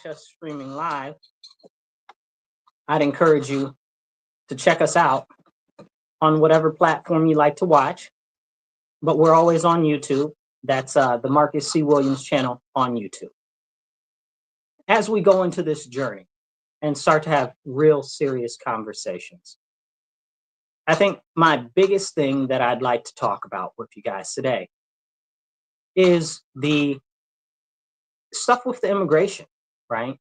us streaming live, I'd encourage you to check us out on whatever platform you like to watch. But we're always on YouTube. That's the Marcus C. Williams channel on YouTube. As we go into this journey and start to have real serious conversations, I think my biggest thing that I'd like to talk about with you guys today is the stuff with the immigration, right?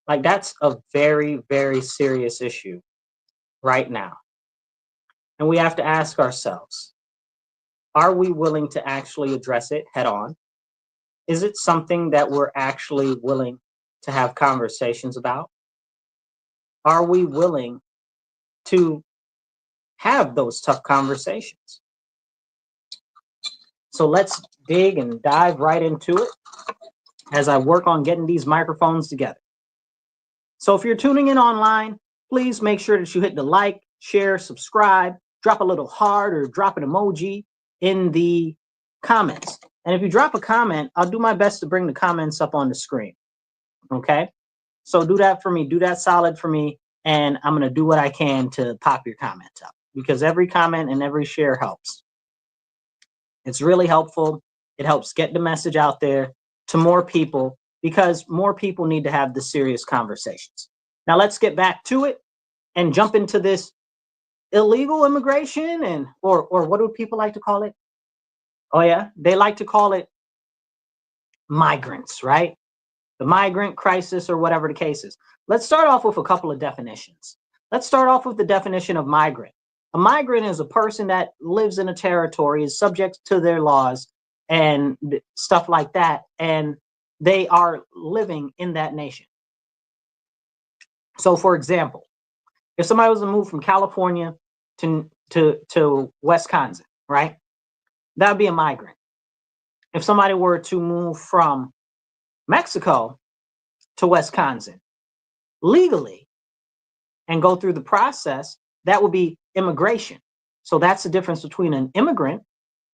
Like that's a very, very serious issue right now. And we have to ask ourselves, are we willing to actually address it head on? Is it something that we're actually willing to have conversations about? Are we willing to have those tough conversations? So let's dig and dive right into it as I work on getting these microphones together. So if you're tuning in online, please make sure that you hit the like, share, subscribe, drop a little heart or drop an emoji in the comments. And if you drop a comment, I'll do my best to bring the comments up on the screen. Okay? So do that for me. Do that solid for me. And I'm going to do what I can to pop your comments up because every comment and every share helps. It's really helpful. It helps get the message out there to more people because more people need to have the serious conversations. Now let's get back to it and jump into this illegal immigration and or what do people like to call it? Oh yeah, they like to call it migrants, right? The migrant crisis or whatever the case is. Let's start off with a couple of definitions. Let's start off with the definition of migrant. A migrant is a person that lives in a territory, is subject to their laws and stuff like that, and they are living in that nation. So for example, if somebody was to move from California to Wisconsin, right? That would be a migrant. If somebody were to move from Mexico to Wisconsin legally and go through the process, that would be immigration. So that's the difference between an immigrant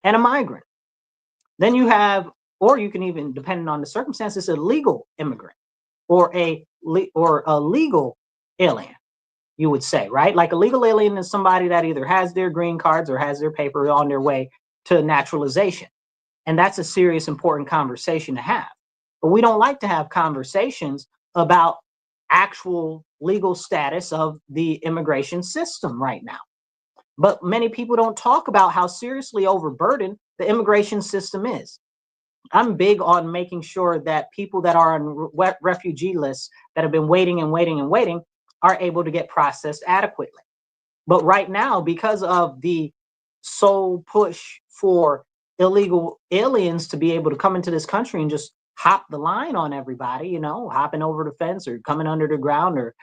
and a migrant. Then you have, or you can even, depending on the circumstances, a legal immigrant or a legal alien, you would say, right? Like a legal alien is somebody that either has their green cards or has their paper on their way to naturalization. And that's a serious, important conversation to have. But we don't like to have conversations about actual legal status of the immigration system right now. But many people don't talk about how seriously overburdened the immigration system is. I'm big on making sure that people that are on refugee lists that have been waiting and waiting and waiting are able to get processed adequately. But right now, because of the sole push for illegal aliens to be able to come into this country and just hop the line on everybody, you know, hopping over the fence or coming under the ground or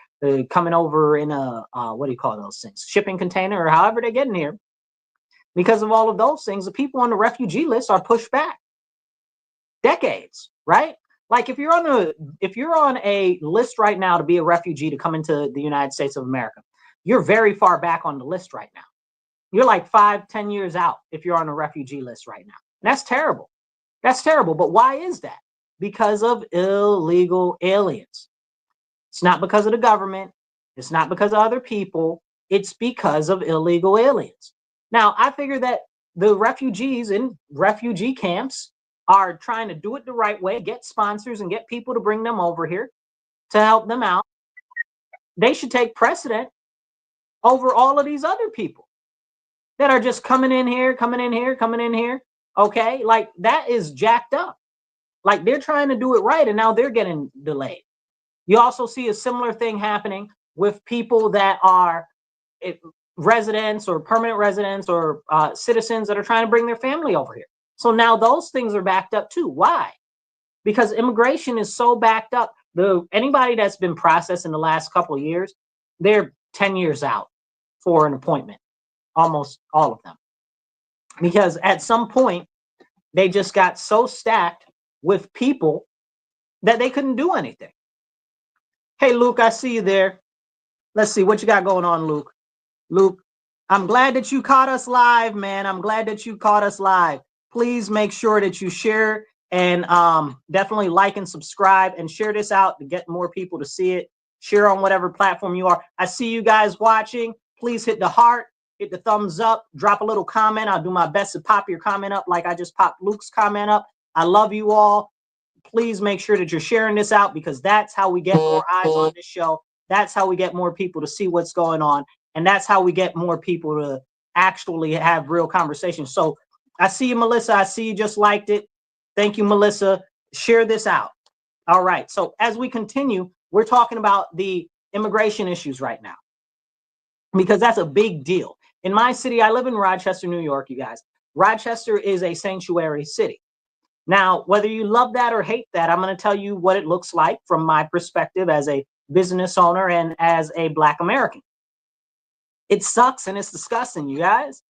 coming over in a, what do you call those things? Shipping container or however they get in here. Because of all of those things, the people on the refugee list are pushed back decades, right? Like if you're on a list right now to be a refugee to come into the United States of America, you're very far back on the list right now. You're like 5-10 years out if you're on a refugee list right now. And that's terrible. That's terrible. But why is that? Because of illegal aliens. It's not because of the government. It's not because of other people. It's because of illegal aliens. Now, I figure that the refugees in refugee camps are trying to do it the right way, get sponsors and get people to bring them over here to help them out. They should take precedent over all of these other people that are just coming in here. Okay, like that is jacked up. Like they're trying to do it right and now they're getting delayed. You also see a similar thing happening with people that are residents or permanent residents or citizens that are trying to bring their family over here. So now those things are backed up too. Why? Because immigration is so backed up. Anybody that's been processed in the last couple of years, they're 10 years out for an appointment. Almost all of them. Because at some point, they just got so stacked with people that they couldn't do anything. Hey, Luke, I see you there. Let's see what you got going on, Luke. Luke, I'm glad that you caught us live, man. I'm glad that you caught us live. Please make sure that you share And definitely like and subscribe and share this out to get more people to see it. Share on whatever platform you are. I see you guys watching. Please hit the heart, hit the thumbs up, drop a little comment. I'll do my best to pop your comment up like I just popped Luke's comment up. I love you all. Please make sure that you're sharing this out, because that's how we get more eyes on this show. That's how we get more people to see what's going on. And that's how we get more people to actually have real conversations. So I see you, Melissa. I see you just liked it. Thank you, Melissa. Share this out. All right. So as we continue, we're talking about the immigration issues right now, because that's a big deal. In my city, I live in Rochester, New York, you guys. Rochester is a sanctuary city. Now, whether you love that or hate that, I'm going to tell you what it looks like from my perspective as a business owner and as a Black American. It sucks and it's disgusting, you guys.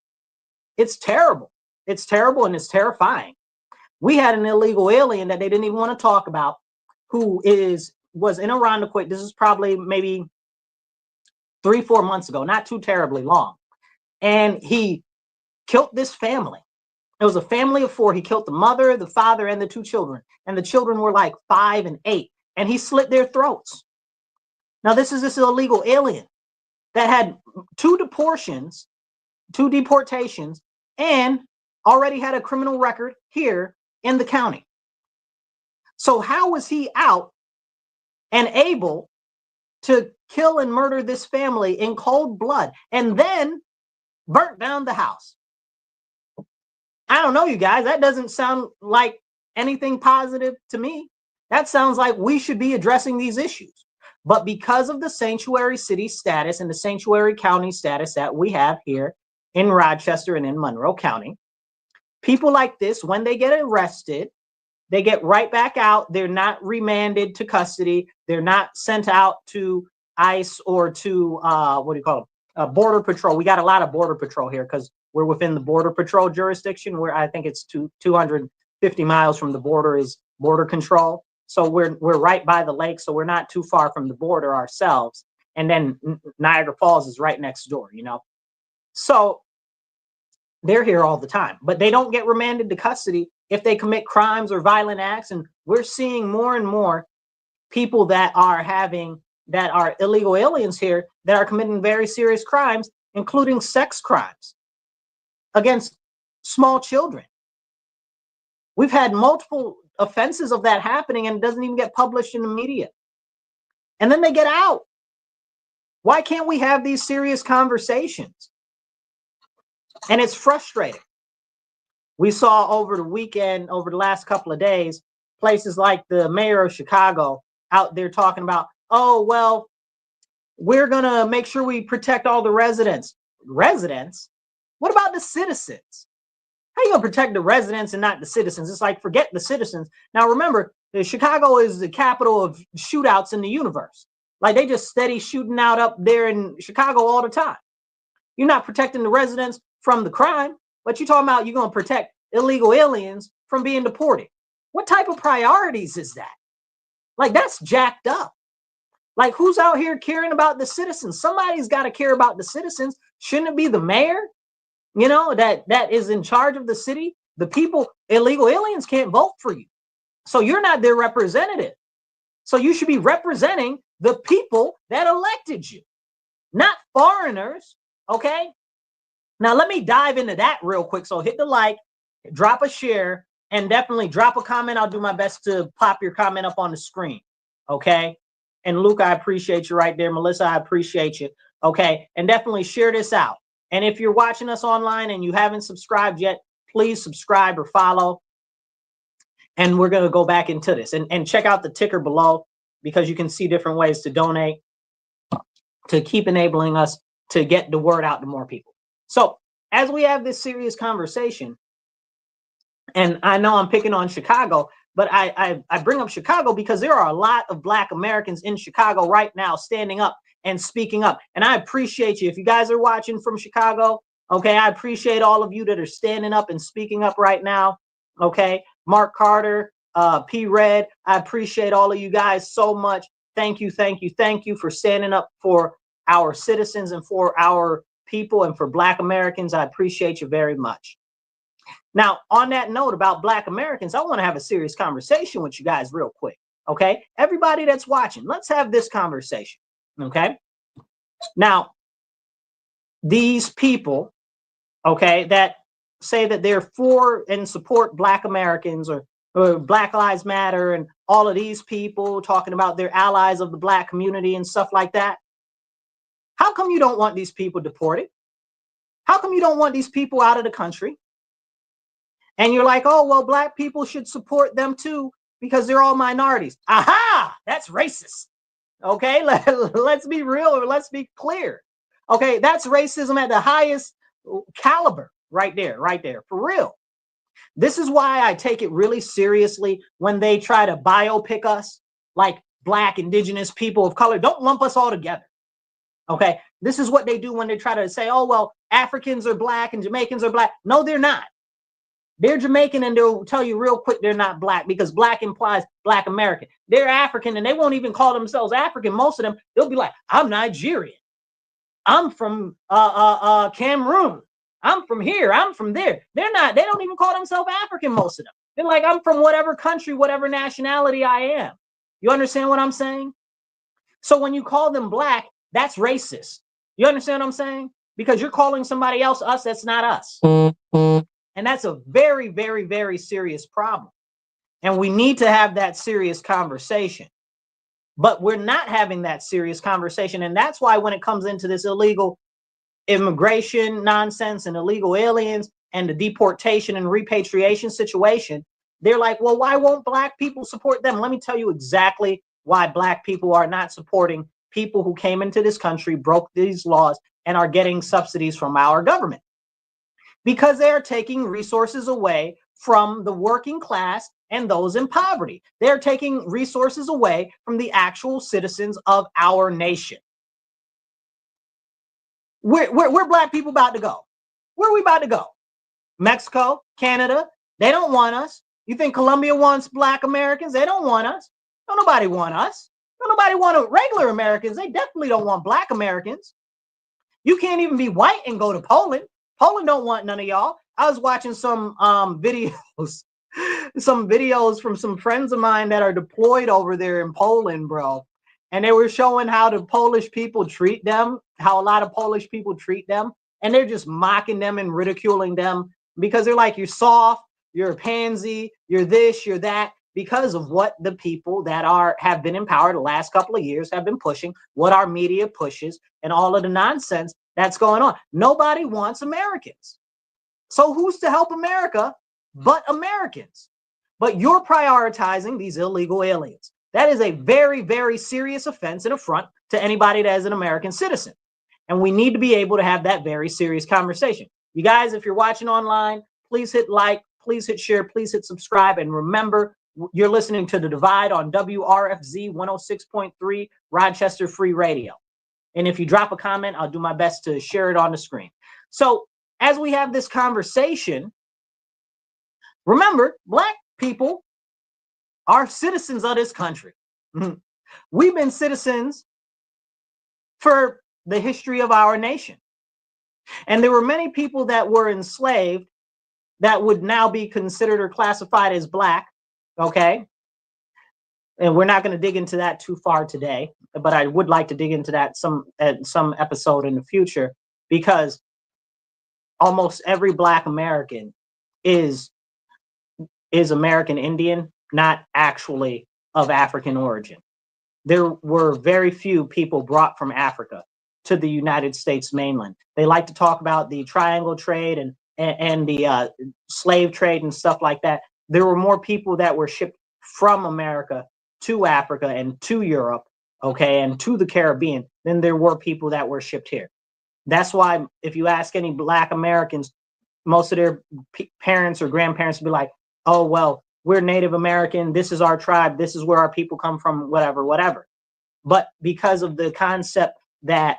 It's terrible. It's terrible and it's terrifying. We had an illegal alien that they didn't even want to talk about, who was in Irondequoit. This is probably maybe 3-4 months ago, not too terribly long. And he killed this family. It was a family of 4. He killed the mother, the father, and the 2 children. And the children were like 5 and 8. And he slit their throats. Now, this is this illegal alien that had 2 deportations, and already had a criminal record here in the county. So how was he out and able to kill and murder this family in cold blood and then burnt down the house? I don't know, you guys. That doesn't sound like anything positive to me. That sounds like we should be addressing these issues. But because of the sanctuary city status and the sanctuary county status that we have here in Rochester and in Monroe County, people like this, when they get arrested, they get right back out. They're not remanded to custody. They're not sent out to ICE or to, Border Patrol. We got a lot of Border Patrol here because we're within the Border Patrol jurisdiction, where I think it's 250 miles from the border is Border Control. So we're right by the lake, so we're not too far from the border ourselves. And then Niagara Falls is right next door, you know. So they're here all the time, but they don't get remanded to custody if they commit crimes or violent acts. And we're seeing more and more people that are illegal aliens here that are committing very serious crimes, including sex crimes against small children. We've had multiple offenses of that happening, and it doesn't even get published in the media. And then they get out. Why can't we have these serious conversations? And it's frustrating. We saw over the weekend, over the last couple of days, places like the mayor of Chicago out there talking about, oh, well, we're going to make sure we protect all the residents. Residents? What about the citizens? How are you going to protect the residents and not the citizens? It's like, forget the citizens. Now, remember, Chicago is the capital of shootouts in the universe. Like, they just steady shooting out up there in Chicago all the time. You're not protecting the residents from the crime, but you're talking about you're going to protect illegal aliens from being deported. What type of priorities is that? Like, that's jacked up. Like, who's out here caring about the citizens? Somebody's got to care about the citizens. Shouldn't it be the mayor, you know, that is in charge of the city? The people, illegal aliens can't vote for you. So you're not their representative. So you should be representing the people that elected you, not foreigners. Okay. Now let me dive into that real quick. So hit the like, drop a share, and definitely drop a comment. I'll do my best to pop your comment up on the screen. Okay. And Luke, I appreciate you right there. Melissa, I appreciate you. Okay. And definitely share this out. And if you're watching us online and you haven't subscribed yet, please subscribe or follow. And we're going to go back into this and check out the ticker below, because you can see different ways to donate to keep enabling us to get the word out to more people. So as we have this serious conversation, and I know I'm picking on Chicago, but I bring up Chicago because there are a lot of Black Americans in Chicago right now standing up and speaking up. And I appreciate you. If you guys are watching from Chicago, okay, I appreciate all of you that are standing up and speaking up right now. Okay, Mark Carter, P. Red, I appreciate all of you guys so much. Thank you, thank you, thank you for standing up for our citizens and for our people and for Black Americans. I appreciate you very much. Now, on that note about Black Americans, I want to have a serious conversation with you guys real quick. Okay. Everybody that's watching, let's have this conversation. Okay. Now, these people, okay, that say that they're for and support Black Americans or Black Lives Matter and all of these people talking about their allies of the Black community and stuff like that. How come you don't want these people deported? How come you don't want these people out of the country? And you're like, oh, well, Black people should support them too because they're all minorities. Aha, that's racist. Okay, let's be real or let's be clear. Okay, that's racism at the highest caliber right there, for real. This is why I take it really seriously when they try to biopic us like Black, indigenous people of color. Don't lump us all together. Okay, this is what they do when they try to say, oh, well, Africans are Black and Jamaicans are Black. No, they're not. They're Jamaican and they'll tell you real quick they're not Black because Black implies Black American. They're African and they won't even call themselves African. Most of them, they'll be like, I'm Nigerian. I'm from Cameroon. I'm from here. I'm from there. They're not. They don't even call themselves African, most of them. They're like, I'm from whatever country, whatever nationality I am. You understand what I'm saying? So when you call them Black, that's racist. You understand what I'm saying? Because you're calling somebody else us that's not us. And that's a very, very, very serious problem. And we need to have that serious conversation. But we're not having that serious conversation. And that's why when it comes into this illegal immigration nonsense and illegal aliens and the deportation and repatriation situation, they're like, well, why won't Black people support them? Let me tell you exactly why Black people are not supporting people who came into this country, broke these laws, and are getting subsidies from our government. Because they are taking resources away from the working class and those in poverty. They're taking resources away from the actual citizens of our nation. Where Black people about to go? Where are we about to go? Mexico, Canada, they don't want us. You think Colombia wants Black Americans? They don't want us. Don't nobody want us. Don't nobody want regular Americans. They definitely don't want Black Americans. You can't even be white and go to Poland. Poland don't want none of y'all. I was watching some videos from some friends of mine that are deployed over there in Poland, bro. And they were showing how the Polish people treat them, how a lot of Polish people treat them. And they're just mocking them and ridiculing them because they're like, you're soft, you're a pansy, you're this, you're that, because of what the people that have been in power the last couple of years have been pushing, what our media pushes, and all of the nonsense that's going on. Nobody wants Americans. So who's to help America but Americans? But you're prioritizing these illegal aliens. That is a very, very serious offense and affront to anybody that is an American citizen. And we need to be able to have that very serious conversation. You guys, if you're watching online, please hit like, please hit share, please hit subscribe. And remember, you're listening to The Divide on WRFZ 106.3 Rochester Free Radio. And if you drop a comment, I'll do my best to share it on the screen. So as we have this conversation, remember, Black people are citizens of this country. We've been citizens for the history of our nation. And there were many people that were enslaved that would now be considered or classified as Black, okay? And we're not going to dig into that too far today, but I would like to dig into that some episode in the future, because almost every Black American is American Indian, not actually of African origin. There were very few people brought from Africa to the United States mainland. They like to talk about the triangle trade and the slave trade and stuff like that. There were more people that were shipped from America to Africa and to Europe, okay, and to the Caribbean than there were people that were shipped here. That's why if you ask any Black Americans, most of their parents or grandparents would be like, oh, well, we're Native American. This is our tribe. This is where our people come from, whatever, whatever. But because of the concept that,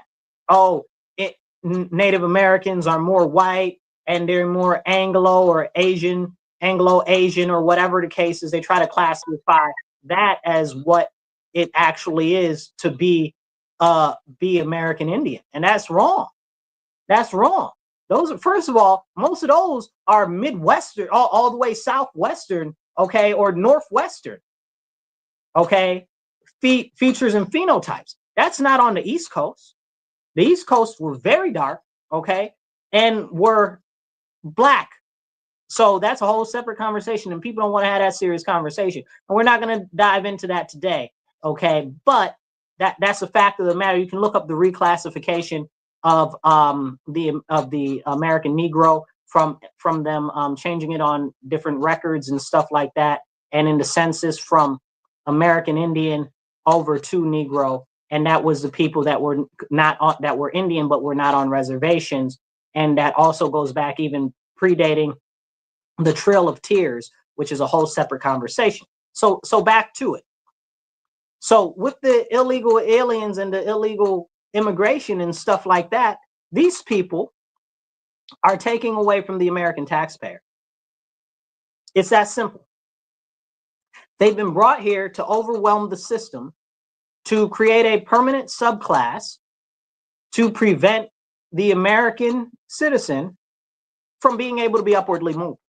Native Americans are more white and they're more Anglo or Anglo-Asian or whatever the case is, they try to classify that as what it actually is to be American Indian. And that's wrong. That's wrong. Those are, first of all, most of those are Midwestern, all the way Southwestern, okay, or Northwestern, okay, features and phenotypes. That's not on the East Coast. The East Coast were very dark, okay, and were black. So that's a whole separate conversation, and people don't want to have that serious conversation. And we're not going to dive into that today, okay? But that's a fact of the matter. You can look up the reclassification of the American Negro from them changing it on different records and stuff like that, and in the census from American Indian over to Negro, and that was the people that were not on, that were Indian but were not on reservations, and that also goes back even predating the Trail of Tears, which is a whole separate conversation. So back to it. So with the illegal aliens and the illegal immigration and stuff like that, these people are taking away from the American taxpayer. It's that simple. They've been brought here to overwhelm the system, to create a permanent subclass, to prevent the American citizen from being able to be upwardly moved.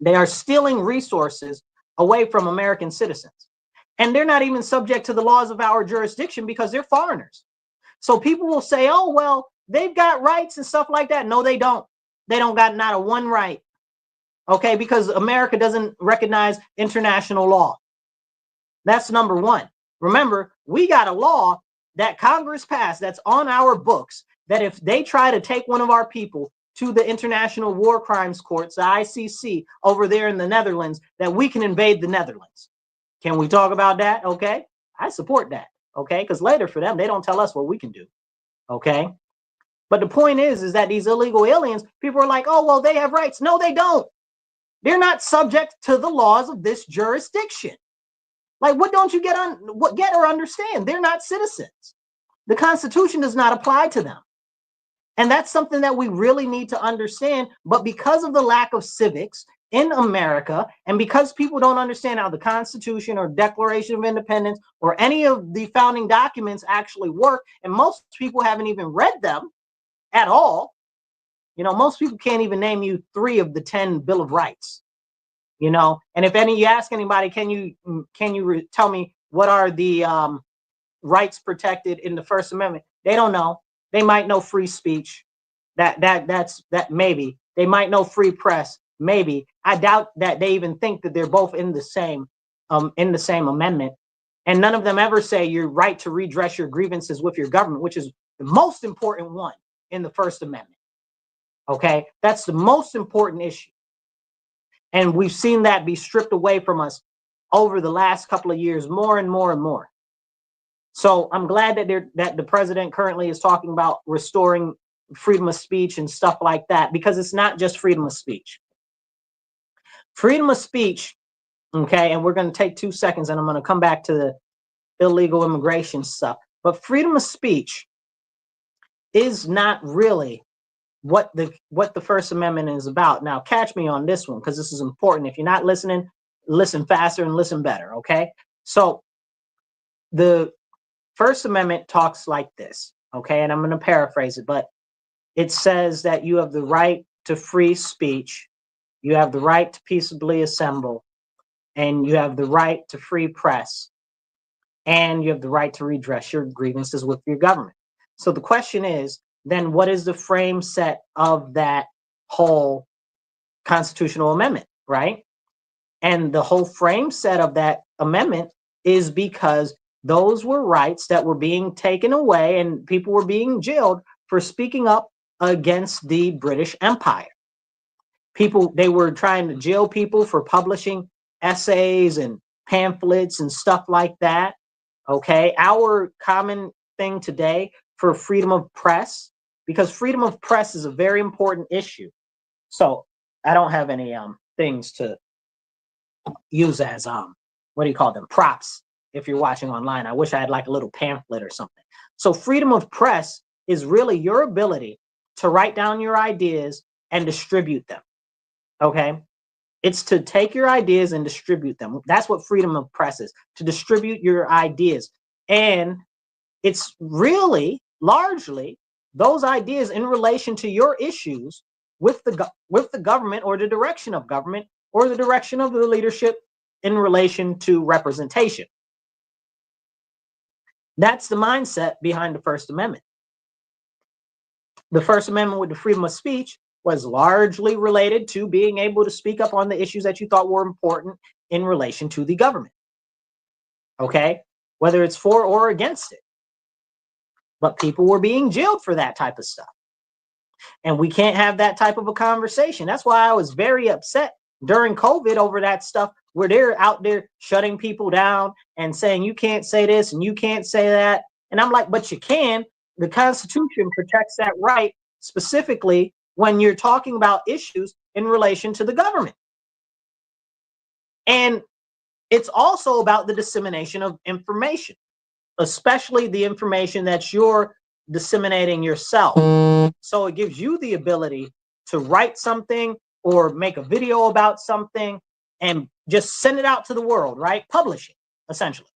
They are stealing resources away from American citizens. And they're not even subject to the laws of our jurisdiction because they're foreigners. So people will say, oh, well, they've got rights and stuff like that. No, they don't. They don't got not a one right. Okay, because America doesn't recognize international law. That's number one. Remember, we got a law that Congress passed that's on our books that if they try to take one of our people to the International War Crimes Courts, the ICC, over there in the Netherlands, that we can invade the Netherlands. Can we talk about that? Okay, I support that. Okay, because later for them, they don't tell us what we can do. Okay, but the point is that these illegal aliens, people are like, oh, well, they have rights. No, they don't. They're not subject to the laws of this jurisdiction. Like, what don't you get or understand? They're not citizens. The Constitution does not apply to them. And that's something that we really need to understand. But because of the lack of civics in America, and because people don't understand how the Constitution or Declaration of Independence or any of the founding documents actually work, and most people haven't even read them at all. You know, most people can't even name you 3 of the 10 Bill of Rights. You know, and if you ask anybody, can you tell me what are the rights protected in the First Amendment? They don't know. They might know free speech. That's maybe. They might know free press. Maybe. I doubt that they even think that they're both in the same amendment. And none of them ever say your right to redress your grievances with your government, which is the most important one in the First Amendment. Okay, that's the most important issue. And we've seen that be stripped away from us over the last couple of years, more and more and more. So I'm glad that the president currently is talking about restoring freedom of speech and stuff like that, because it's not just freedom of speech. Freedom of speech, okay, and we're going to take 2 seconds and I'm going to come back to the illegal immigration stuff. But freedom of speech is not really what the First Amendment is about. Now, catch me on this one, because this is important. If you're not listening, listen faster and listen better, okay? So the First Amendment talks like this, okay? And I'm going to paraphrase it, but it says that you have the right to free speech, you have the right to peaceably assemble, and you have the right to free press, and you have the right to redress your grievances with your government. So the question is, then what is the frame set of that whole constitutional amendment, right? And the whole frame set of that amendment is because those were rights that were being taken away and people were being jailed for speaking up against the British Empire. They were trying to jail people for publishing essays and pamphlets and stuff like that. Okay, our common thing today for freedom of press, because freedom of press is a very important issue. So I don't have any things to use as what do you call them, props, if you're watching online. I wish I had like a little pamphlet or something. So freedom of press is really your ability to write down your ideas and distribute them. Okay, it's to take your ideas and distribute them. That's what freedom of press is, to distribute your ideas. And it's really largely those ideas in relation to your issues with the government, or the direction of government, or the direction of the leadership in relation to representation. That's the mindset behind the First Amendment. The First Amendment with the freedom of speech was largely related to being able to speak up on the issues that you thought were important in relation to the government. Okay? Whether it's for or against it. But people were being jailed for that type of stuff. And we can't have that type of a conversation. That's why I was very upset during COVID over that stuff, where they're out there shutting people down and saying, you can't say this and you can't say that. And I'm like, but you can. The Constitution protects that right, specifically when you're talking about issues in relation to the government. And it's also about the dissemination of information, especially the information that you're disseminating yourself. So it gives you the ability to write something or make a video about something and just send it out to the world, right? Publish it, essentially.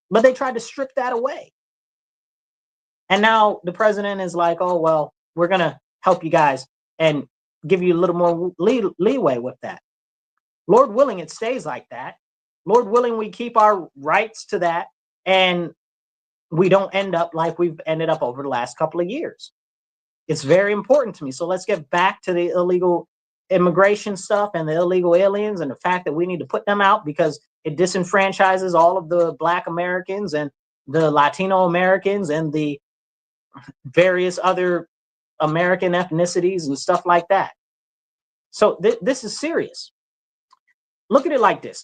But they tried to strip that away. And now the president is like, oh, well, we're going to help you guys and give you a little more leeway with that. Lord willing, it stays like that. Lord willing, we keep our rights to that, and we don't end up like we've ended up over the last couple of years. It's very important to me. So let's get back to the illegal immigration stuff and the illegal aliens, and the fact that we need to put them out because it disenfranchises all of the Black Americans and the Latino Americans and the various other American ethnicities and stuff like that. So this is serious. Look at it like this.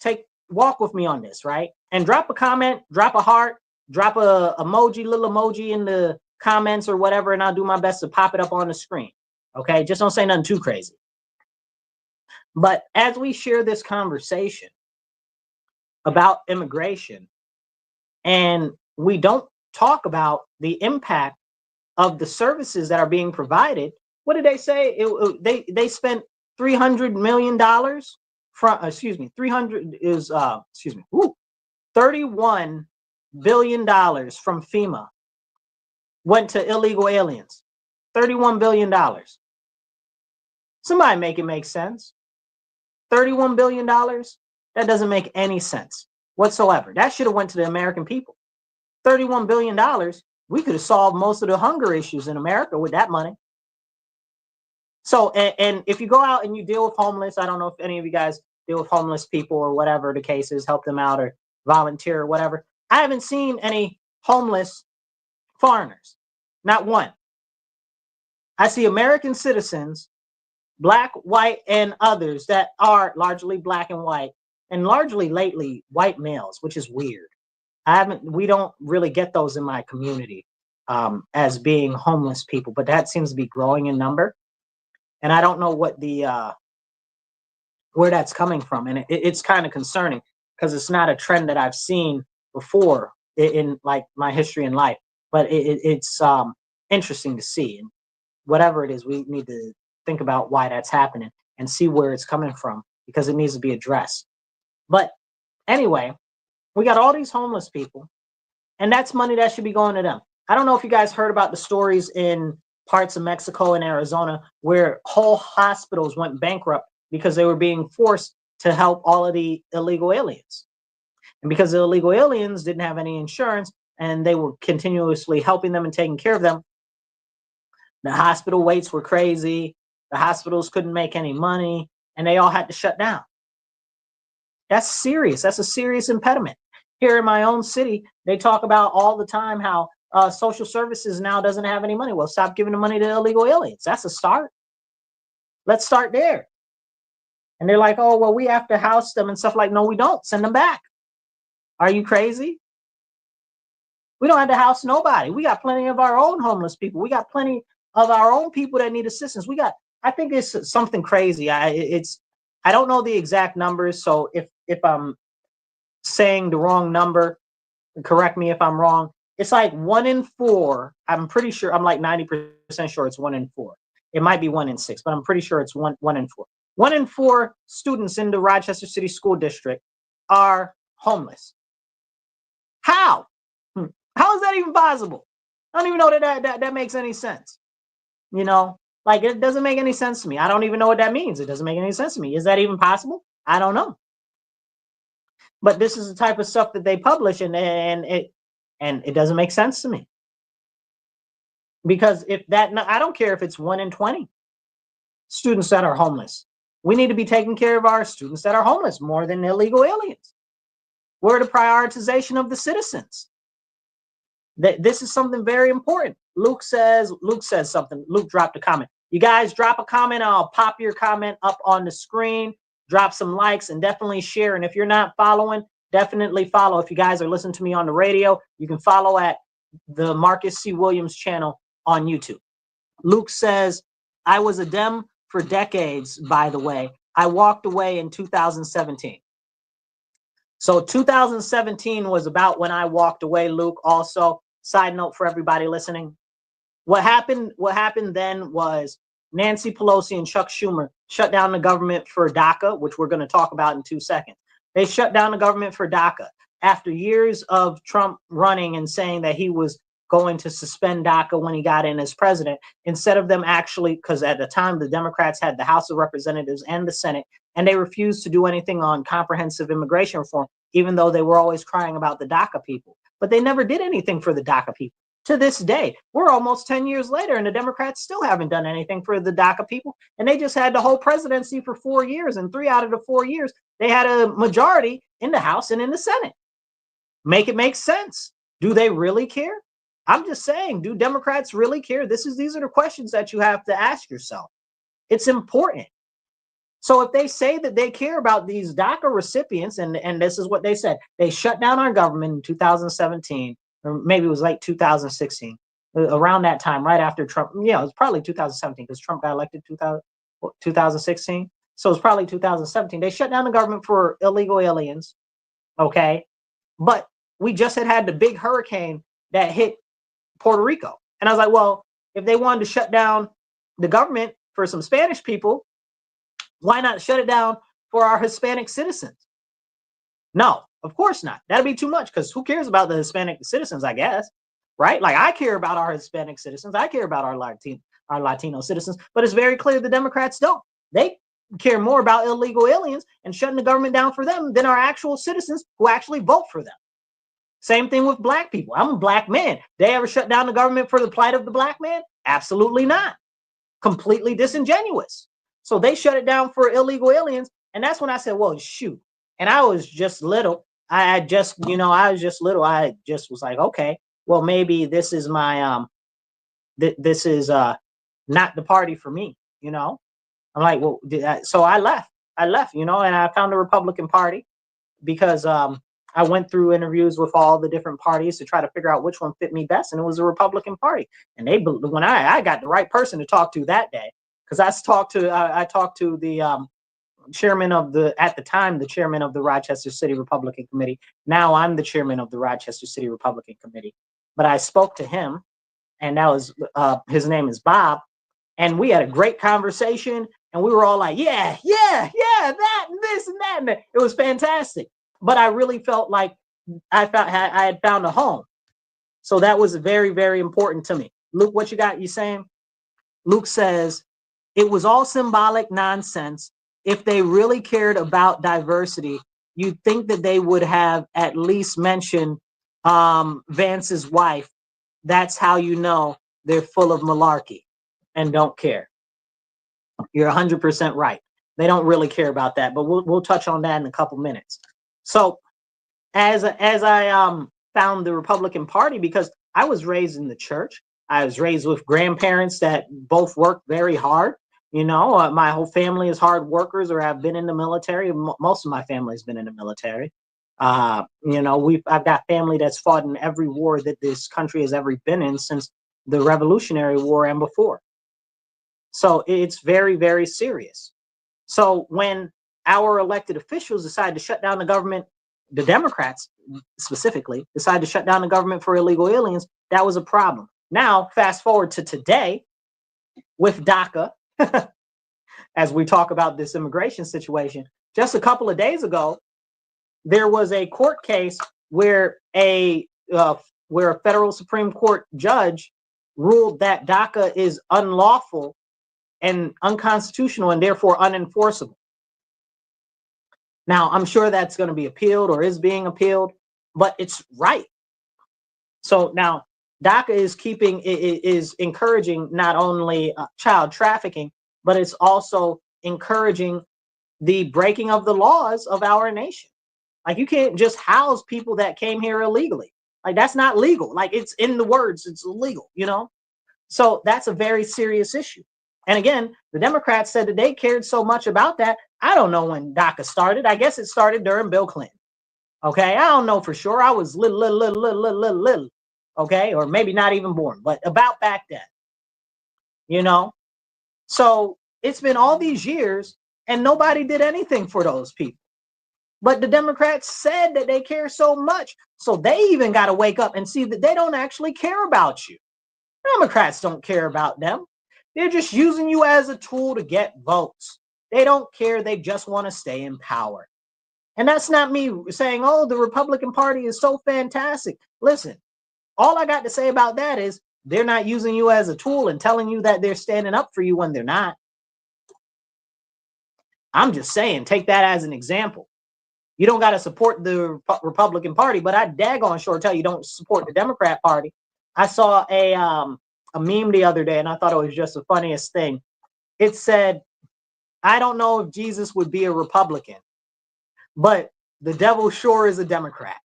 Walk with me on this, right? And drop a comment, drop a heart, drop a little emoji in the comments or whatever, and I'll do my best to pop it up on the screen. Okay, just don't say nothing too crazy. But as we share this conversation about immigration, and we don't talk about the impact of the services that are being provided, what did they say? They spent $300 million from, $31 billion from FEMA went to illegal aliens. $31 billion. Somebody make it make sense. $31 billion? That doesn't make any sense whatsoever. That should have went to the American people. $31 billion, we could have solved most of the hunger issues in America with that money. So, and if you go out and you deal with homeless, I don't know if any of you guys deal with homeless people or whatever the case is, help them out or volunteer or whatever. I haven't seen any homeless foreigners, not one. I see American citizens, Black, white, and others that are largely Black and white, and largely lately white males, which is weird. We don't really get those in my community as being homeless people, but that seems to be growing in number. And I don't know what where that's coming from. And it's kind of concerning because it's not a trend that I've seen before in like my history in life, but it's interesting to see. And whatever it is, we need to think about why that's happening and see where it's coming from, because it needs to be addressed. But anyway, we got all these homeless people, and that's money that should be going to them. I don't know if you guys heard about the stories in parts of Mexico and Arizona where whole hospitals went bankrupt because they were being forced to help all of the illegal aliens. And because the illegal aliens didn't have any insurance and they were continuously helping them and taking care of them, the hospital waits were crazy. The hospitals couldn't make any money, and they all had to shut down. That's serious. That's a serious impediment. Here in my own city, they talk about all the time how social services now doesn't have any money. Well, stop giving the money to illegal aliens. That's a start. Let's start there. And they're like, oh, well, we have to house them and stuff. Like, no, we don't. Send them back. Are you crazy? We don't have to house nobody. We got plenty of our own homeless people. We got plenty of our own people that need assistance. I think it's something crazy. I don't know the exact numbers. So if I'm saying the wrong number, correct me if I'm wrong. It's like 1 in 4. I'm pretty sure. I'm like 90% sure it's 1 in 4. It might be 1 in 6, but I'm pretty sure it's 1 in 4. 1 in 4 students in the Rochester City School District are homeless. How? How is that even possible? I don't even know that makes any sense. You know, like it doesn't make any sense to me. I don't even know what that means. It doesn't make any sense to me. Is that even possible? I don't know. But this is the type of stuff that they publish, and it doesn't make sense to me. Because if that, I don't care if it's 1 in 20 students that are homeless. We need to be taking care of our students that are homeless more than illegal aliens. We're the prioritization of the citizens. This is something very important. Luke says something. Luke dropped a comment. You guys drop a comment. I'll pop your comment up on the screen. Drop some likes and definitely share. And if you're not following, definitely follow. If you guys are listening to me on the radio, you can follow at the Marcus C. Williams channel on YouTube. Luke says, I was a Dem for decades, by the way. I walked away in 2017. So 2017 was about when I walked away, Luke. Also, side note for everybody listening. What happened then was Nancy Pelosi and Chuck Schumer shut down the government for DACA, which we're going to talk about in 2 seconds. They shut down the government for DACA after years of Trump running and saying that he was going to suspend DACA when he got in as president, instead of them actually, because at the time the Democrats had the House of Representatives and the Senate, and they refused to do anything on comprehensive immigration reform, even though they were always crying about the DACA people. But they never did anything for the DACA people. To this day, we're almost 10 years later, and the Democrats still haven't done anything for the DACA people. And they just had the whole presidency for 4 years, and 3 out of the 4 years, they had a majority in the House and in the Senate. Make it make sense. Do they really care? I'm just saying, do Democrats really care? These are the questions that you have to ask yourself. It's important. So if they say that they care about these DACA recipients, and this is what they said, they shut down our government in 2017, or maybe it was like 2016, around that time, right after Trump. Yeah, it was probably 2017 because Trump got elected 2016. So it's probably 2017. They shut down the government for illegal aliens. Okay. But we just had the big hurricane that hit Puerto Rico. And I was like, well, if they wanted to shut down the government for some Spanish people, why not shut it down for our Hispanic citizens? No, of course not. That'd be too much, because who cares about the Hispanic citizens, I guess, right? Like, I care about our Hispanic citizens. I care about our Latino citizens, but it's very clear the Democrats don't. They care more about illegal aliens and shutting the government down for them than our actual citizens who actually vote for them. Same thing with black people. I'm a black man. They ever shut down the government for the plight of the black man? Absolutely not. Completely disingenuous. So they shut it down for illegal aliens. And that's when I said, well, shoot. And I was just little. I just was like, okay, well, maybe this is my, this is not the party for me, you know? I'm like, well, so I left, you know, and I found the Republican Party because I went through interviews with all the different parties to try to figure out which one fit me best. And it was the Republican Party. And when I got the right person to talk to that day, because I talked to the chairman of at the time, the chairman of the Rochester City Republican Committee. Now I'm the chairman of the Rochester City Republican Committee. But I spoke to him, and that was, his name is Bob. And we had a great conversation, and we were all like, yeah, that and this and that. And that. It was fantastic. But I really felt like I had found a home. So that was very, very important to me. Luke, what you got? You saying? Luke says, it was all symbolic nonsense. If they really cared about diversity, you'd think that they would have at least mentioned Vance's wife. That's how you know they're full of malarkey and don't care. You're 100% right. They don't really care about that, but we'll touch on that in a couple minutes. So as I found the Republican Party, because I was raised in the church, I was raised with grandparents that both worked very hard. You know, my whole family is hard workers or have been in the military. Most of my family has been in the military. You know, I've got family that's fought in every war that this country has ever been in since the Revolutionary War and before. So it's very, very serious. So when our elected officials decide to shut down the government, the Democrats specifically decide to shut down the government for illegal aliens, that was a problem. Now, fast forward to today with DACA, as we talk about this immigration situation, just a couple of days ago, there was a court case where a where a federal Supreme Court judge ruled that DACA is unlawful and unconstitutional and therefore unenforceable. Now, I'm sure that's going to be appealed or is being appealed, but it's right. So now DACA is encouraging not only child trafficking, but it's also encouraging the breaking of the laws of our nation. Like, you can't just house people that came here illegally. Like, that's not legal. Like, it's in the words, it's illegal, you know? So that's a very serious issue. And again, the Democrats said that they cared so much about that. I don't know when DACA started. I guess it started during Bill Clinton. Okay, I don't know for sure. I was little. Okay, or maybe not even born, but about back then. You know? So it's been all these years and nobody did anything for those people. But the Democrats said that they care so much. So they even got to wake up and see that they don't actually care about you. Democrats don't care about them. They're just using you as a tool to get votes. They don't care. They just want to stay in power. And that's not me saying, oh, the Republican Party is so fantastic. Listen, all I got to say about that is they're not using you as a tool and telling you that they're standing up for you when they're not. I'm just saying, take that as an example. You don't got to support the Republican Party, but I daggone sure tell you don't support the Democrat Party. I saw a meme the other day, and I thought it was just the funniest thing. It said, I don't know if Jesus would be a Republican, but the devil sure is a Democrat.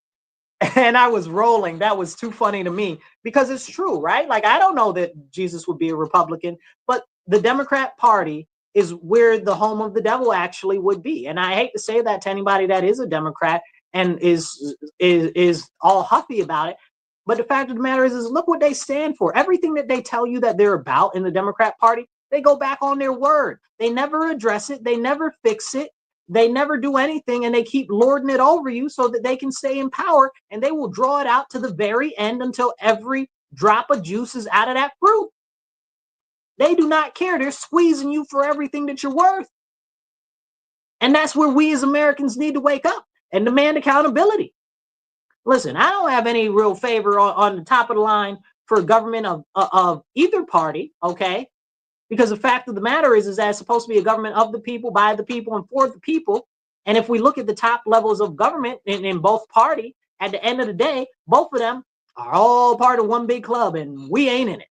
And I was rolling. That was too funny to me because it's true, right? Like, I don't know that Jesus would be a Republican, but the Democrat Party is where the home of the devil actually would be. And I hate to say that to anybody that is a Democrat and is all huffy about it. But the fact of the matter is look what they stand for. Everything that they tell you that they're about in the Democrat Party, they go back on their word. They never address it. They never fix it. They never do anything, and they keep lording it over you so that they can stay in power, and they will draw it out to the very end until every drop of juice is out of that fruit. They do not care. They're squeezing you for everything that you're worth. And that's where we as Americans need to wake up and demand accountability. Listen, I don't have any real favor on the top of the line for government of either party, okay? Because the fact of the matter is that it's supposed to be a government of the people, by the people, and for the people. And if we look at the top levels of government in both parties, at the end of the day, both of them are all part of one big club, and we ain't in it.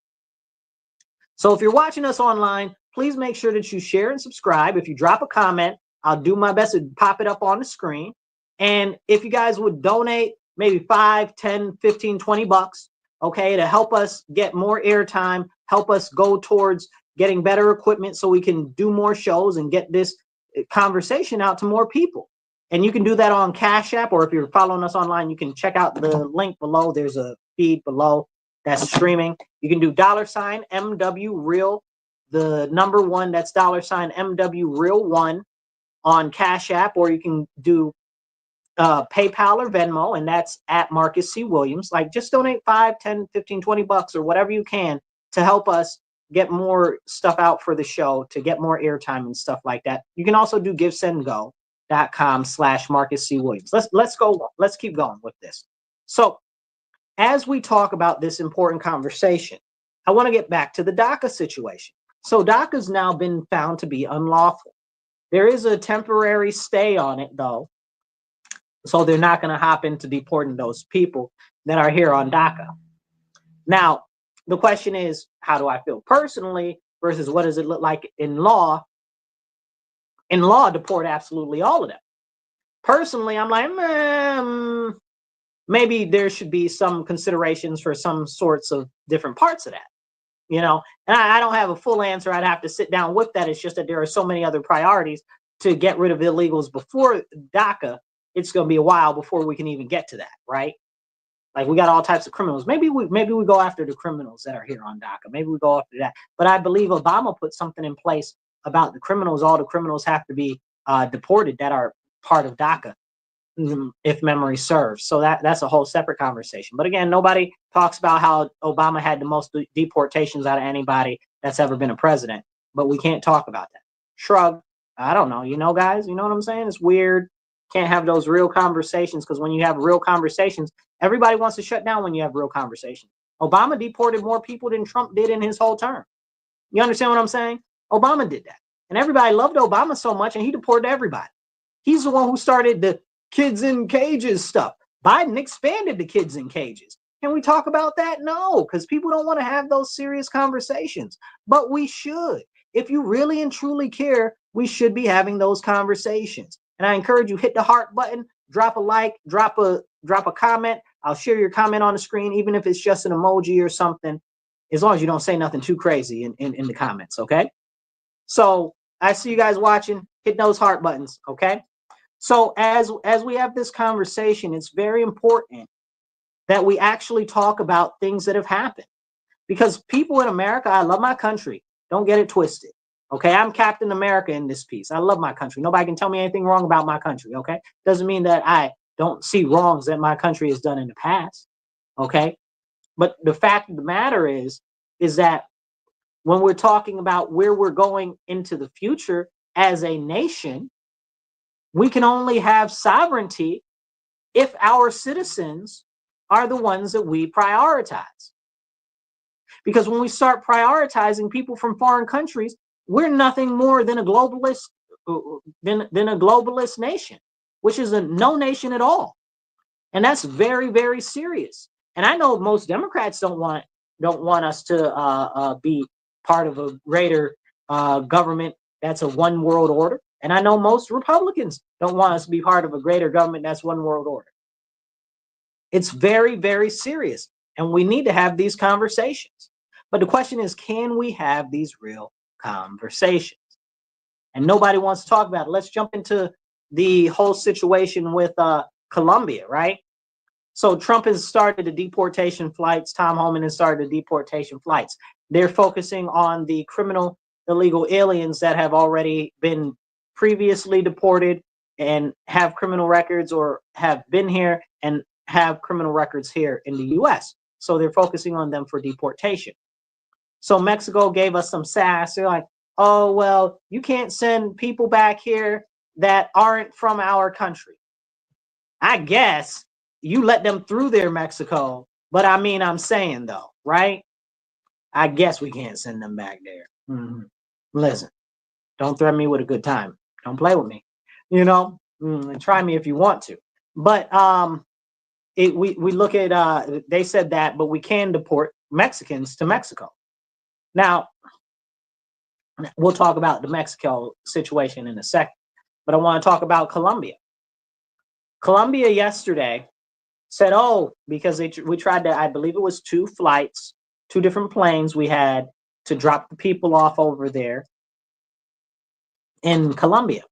So if you're watching us online, please make sure that you share and subscribe. If you drop a comment, I'll do my best to pop it up on the screen. And if you guys would donate maybe 5, 10, 15, 20 bucks, okay, to help us get more airtime, help us go towards getting better equipment so we can do more shows and get this conversation out to more people. And you can do that on Cash App, or if you're following us online, you can check out the link below. There's a feed below that's streaming. You can do $MW Real, the number one, that's $MW Real 1 on Cash App, or you can do PayPal or Venmo, and that's at Marcus C. Williams. Like, just donate 5, 10, 15, 20 bucks or whatever you can to help us get more stuff out for the show, to get more airtime and stuff like that. You can also do givesendgo.com/Marcus C. Williams. Let's go. Let's keep going with this. So as we talk about this important conversation, I want to get back to the DACA situation. So DACA's now been found to be unlawful. There is a temporary stay on it, though. So they're not going to hop into deporting those people that are here on DACA. Now, the question is, how do I feel personally versus what does it look like in law? In law, deport absolutely all of them. Personally, I'm like, maybe there should be some considerations for some sorts of different parts of that, you know? And I don't have a full answer. I'd have to sit down with that. It's just that there are so many other priorities to get rid of illegals before DACA. It's going to be a while before we can even get to that, right? Like, we got all types of criminals. Maybe we go after the criminals that are here on DACA. Maybe we go after that. But I believe Obama put something in place about the criminals. All the criminals have to be deported that are part of DACA, if memory serves. So that's a whole separate conversation. But again, nobody talks about how Obama had the most deportations out of anybody that's ever been a president. But we can't talk about that. Shrug. I don't know. You know, guys, you know what I'm saying? It's weird. Can't have those real conversations, because when you have real conversations, everybody wants to shut down when you have real conversations. Obama deported more people than Trump did in his whole term. You understand what I'm saying? Obama did that. And everybody loved Obama so much, and he deported everybody. He's the one who started the kids in cages stuff. Biden expanded the kids in cages. Can we talk about that? No, because people don't want to have those serious conversations. But we should. If you really and truly care, we should be having those conversations. And I encourage you, hit the heart button, drop a like, drop a comment. I'll share your comment on the screen, even if it's just an emoji or something, as long as you don't say nothing too crazy in the comments, okay? So I see you guys watching. Hit those heart buttons, okay? So as we have this conversation, it's very important that we actually talk about things that have happened. Because people in America, I love my country. Don't get it twisted. Okay, I'm Captain America in this piece. I love my country. Nobody can tell me anything wrong about my country, okay? Doesn't mean that I don't see wrongs that my country has done in the past, okay? But the fact of the matter is that when we're talking about where we're going into the future as a nation, we can only have sovereignty if our citizens are the ones that we prioritize. Because when we start prioritizing people from foreign countries, we're nothing more than a globalist nation, which is a no nation at all. And that's very, very serious. And I know most Democrats don't want us to be part of a greater government that's a one world order. And I know most Republicans don't want us to be part of a greater government that's one world order. It's very, very serious. And we need to have these conversations. But the question is, can we have these real conversations? And nobody wants to talk about it. Let's jump into the whole situation with Colombia, right? So Trump has started the deportation flights. Tom Homan has started the deportation flights. They're focusing on the criminal illegal aliens that have already been previously deported and have criminal records, or have been here and have criminal records here in the U.S. So they're focusing on them for deportation. So Mexico gave us some sass. They're like, oh, well, you can't send people back here that aren't from our country. I guess you let them through there, Mexico. But I mean, I'm saying though, right? I guess we can't send them back there. Mm-hmm. Listen, don't threaten me with a good time. Don't play with me. You know, try me if you want to. But we look at, they said that, but we can deport Mexicans to Mexico. Now, we'll talk about the Mexico situation in a second, but I want to talk about Colombia. Colombia yesterday said, oh, because we tried to, I believe it was 2 flights, 2 different planes we had to drop the people off over there in Colombia.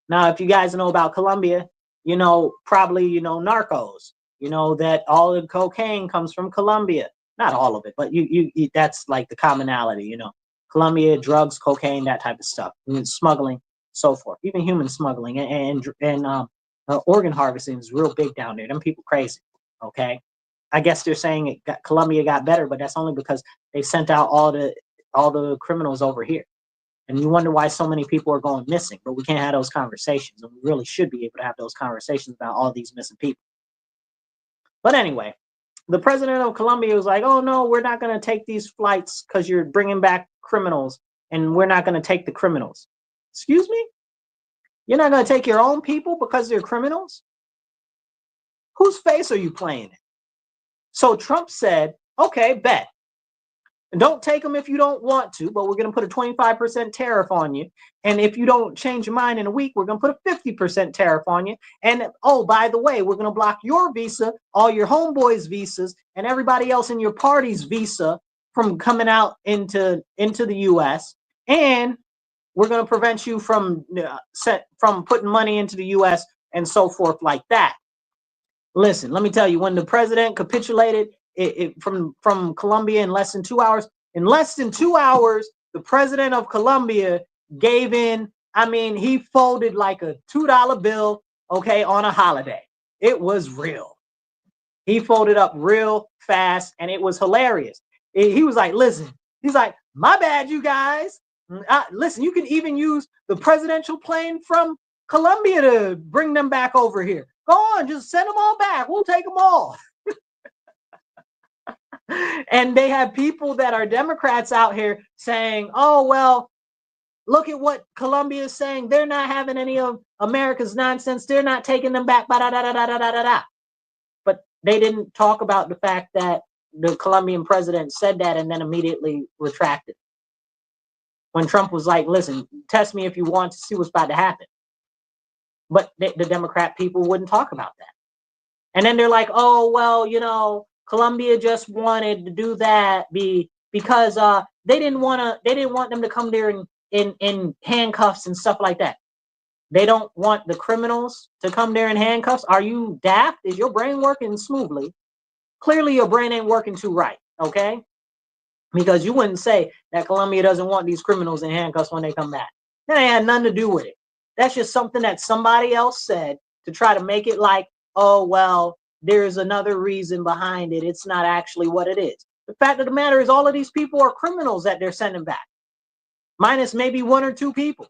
Now, if you guys know about Colombia, you know, probably, you know, narcos, you know, that all the cocaine comes from Colombia. Not all of it, but you that's like the commonality, you know. Colombia, drugs, cocaine, that type of stuff, and smuggling, so forth. Even human smuggling and organ harvesting is real big down there. Them people crazy. Okay, I guess they're saying Colombia got better, but that's only because they sent out all the criminals over here. And you wonder why so many people are going missing, but we can't have those conversations, and we really should be able to have those conversations about all these missing people. But anyway, the president of Colombia was like, oh, no, we're not going to take these flights because you're bringing back criminals, and we're not going to take the criminals. Excuse me? You're not going to take your own people because they're criminals? Whose face are you playing in? So Trump said, okay, bet. Don't take them if you don't want to, but we're going to put a 25% tariff on you. And if you don't change your mind in a week, we're going to put a 50% tariff on you. And oh, by the way, we're going to block your visa, all your homeboys' visas, and everybody else in your party's visa from coming out into the U.S. And we're going to prevent you from putting money into the U.S. and so forth like that. Listen, let me tell you, when the president capitulated from Colombia in less than 2 hours. In less than 2 hours, the president of Colombia gave in. I mean, he folded like a $2 bill, okay, on a holiday. It was real. He folded up real fast, and it was hilarious. He was like, listen, he's like, my bad, you guys. Listen, you can even use the presidential plane from Colombia to bring them back over here. Go on, just send them all back. We'll take them all. And they have people that are Democrats out here saying, oh, well, look at what Colombia is saying. They're not having any of America's nonsense. They're not taking them back. But they didn't talk about the fact that the Colombian president said that and then immediately retracted. When Trump was like, listen, test me if you want to see what's about to happen. But the Democrat people wouldn't talk about that. And then they're like, oh, well, you know, Colombia just wanted to do that because they didn't want them to come there in handcuffs and stuff like that. They don't want the criminals to come there in handcuffs. Are you daft? Is your brain working smoothly? Clearly your brain ain't working too right, okay? Because you wouldn't say that Colombia doesn't want these criminals in handcuffs when they come back. That ain't had nothing to do with it. That's just something that somebody else said to try to make it like, oh, well, there's another reason behind it. It's not actually what it is. The fact of the matter is all of these people are criminals that they're sending back. Minus maybe one or two people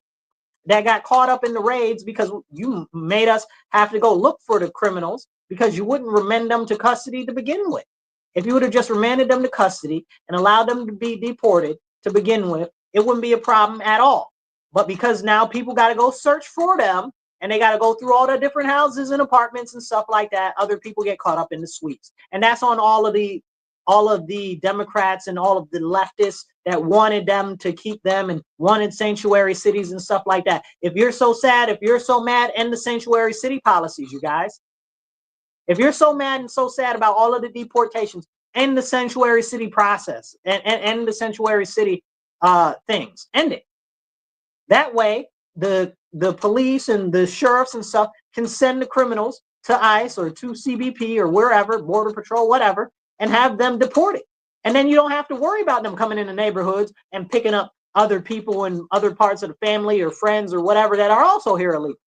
that got caught up in the raids because you made us have to go look for the criminals because you wouldn't remand them to custody to begin with. If you would have just remanded them to custody and allowed them to be deported to begin with, it wouldn't be a problem at all. But because now people got to go search for them and they got to go through all the different houses and apartments and stuff like that, other people get caught up in the sweeps. And that's on all of the Democrats and all of the leftists that wanted them to keep them and wanted sanctuary cities and stuff like that. If you're so sad, if you're so mad, end the sanctuary city policies, you guys. If you're so mad and so sad about all of the deportations, end the sanctuary city process and end the sanctuary city things. End it. That way, the police and the sheriffs and stuff can send the criminals to ICE or to CBP or wherever, Border Patrol, whatever, and have them deported. And then you don't have to worry about them coming into neighborhoods and picking up other people in other parts of the family or friends or whatever that are also here illegally.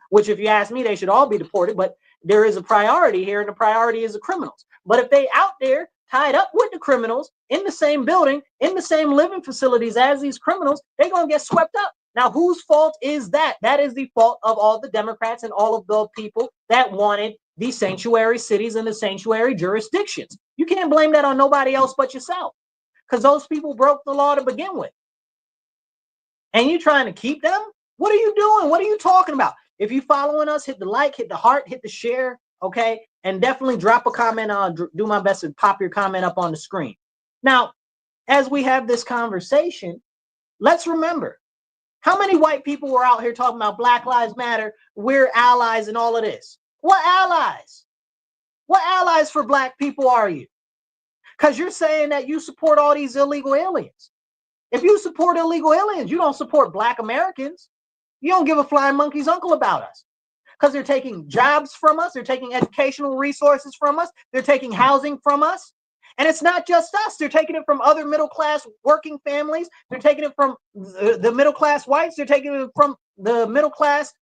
Which, if you ask me, they should all be deported, but there is a priority here, and the priority is the criminals. But if they out there tied up with the criminals in the same building, in the same living facilities as these criminals, they're going to get swept up. Now, whose fault is that? That is the fault of all the Democrats and all of the people that wanted the sanctuary cities and the sanctuary jurisdictions. You can't blame that on nobody else but yourself, because those people broke the law to begin with. And you trying to keep them? What are you doing? What are you talking about? If you following us, hit the like, hit the heart, hit the share, okay? And definitely drop a comment. I'll do my best to pop your comment up on the screen. Now, as we have this conversation, let's remember, how many white people were out here talking about Black Lives Matter, we're allies and all of this? What allies? What allies for black people are you? Because you're saying that you support all these illegal aliens. If you support illegal aliens, you don't support black Americans. You don't give a flying monkey's uncle about us, because they're taking jobs from us. They're taking educational resources from us. They're taking housing from us. And it's not just us. They're taking it from other middle-class working families. They're taking it from the middle-class whites. They're taking it from the middle-class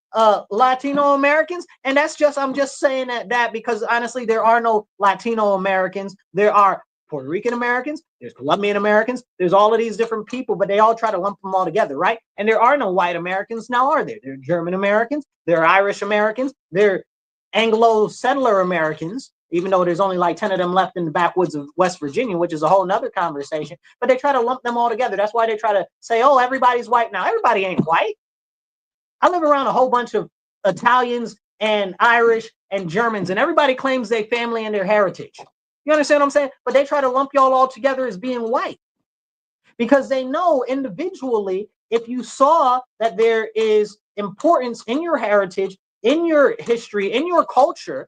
Latino Americans. And that's just, I'm just saying that because honestly, there are no Latino Americans. There are Puerto Rican Americans, there's Colombian Americans, there's all of these different people, but they all try to lump them all together, right? And there are no white Americans now, are there? There are German Americans, there are Irish Americans, there are Anglo settler Americans, even though there's only like 10 of them left in the backwoods of West Virginia, which is a whole nother conversation, but they try to lump them all together. That's why they try to say, oh, everybody's white now. Everybody ain't white. I live around a whole bunch of Italians and Irish and Germans, and everybody claims their family and their heritage. You understand what I'm saying? But they try to lump y'all all together as being white, because they know individually, if you saw that there is importance in your heritage, in your history, in your culture,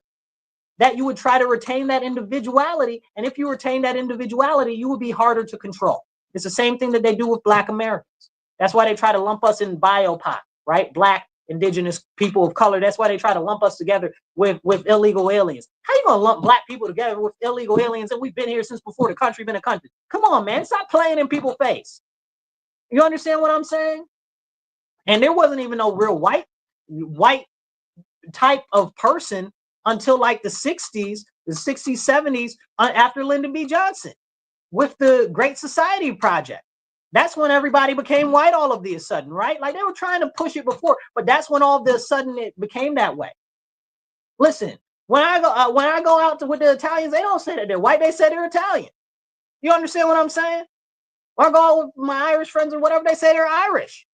that you would try to retain that individuality. And if you retain that individuality, you would be harder to control. It's the same thing that they do with black Americans. That's why they try to lump us in BIPOC, right? Black, indigenous people of color. That's why they try to lump us together with illegal aliens. How you gonna lump black people together with illegal aliens? And we've been here since before the country been a country. Come on, man, stop playing in people's face. You understand what I'm saying? And there wasn't even no real white type of person until like the 60s, 70s, after Lyndon B. Johnson with the Great Society Project. That's when everybody became white all of a sudden, right? Like they were trying to push it before, but that's when all of a sudden it became that way. Listen, when I go out with the Italians, they don't say that they're white. They say they're Italian. You understand what I'm saying? When I go out with my Irish friends or whatever, they say they're Irish.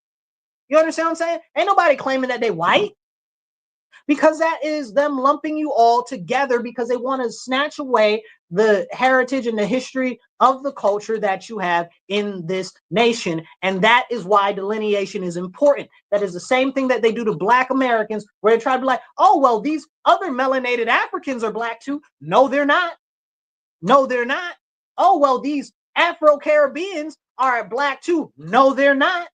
You understand what I'm saying? Ain't nobody claiming that they white, because that is them lumping you all together because they want to snatch away the heritage and the history of the culture that you have in this nation. And that is why delineation is important. That is the same thing that they do to Black Americans, where they try to be like, oh, well, these other melanated Africans are Black too. No, they're not. No, they're not. Oh, well, these Afro-Caribbeans are Black too. No, they're not.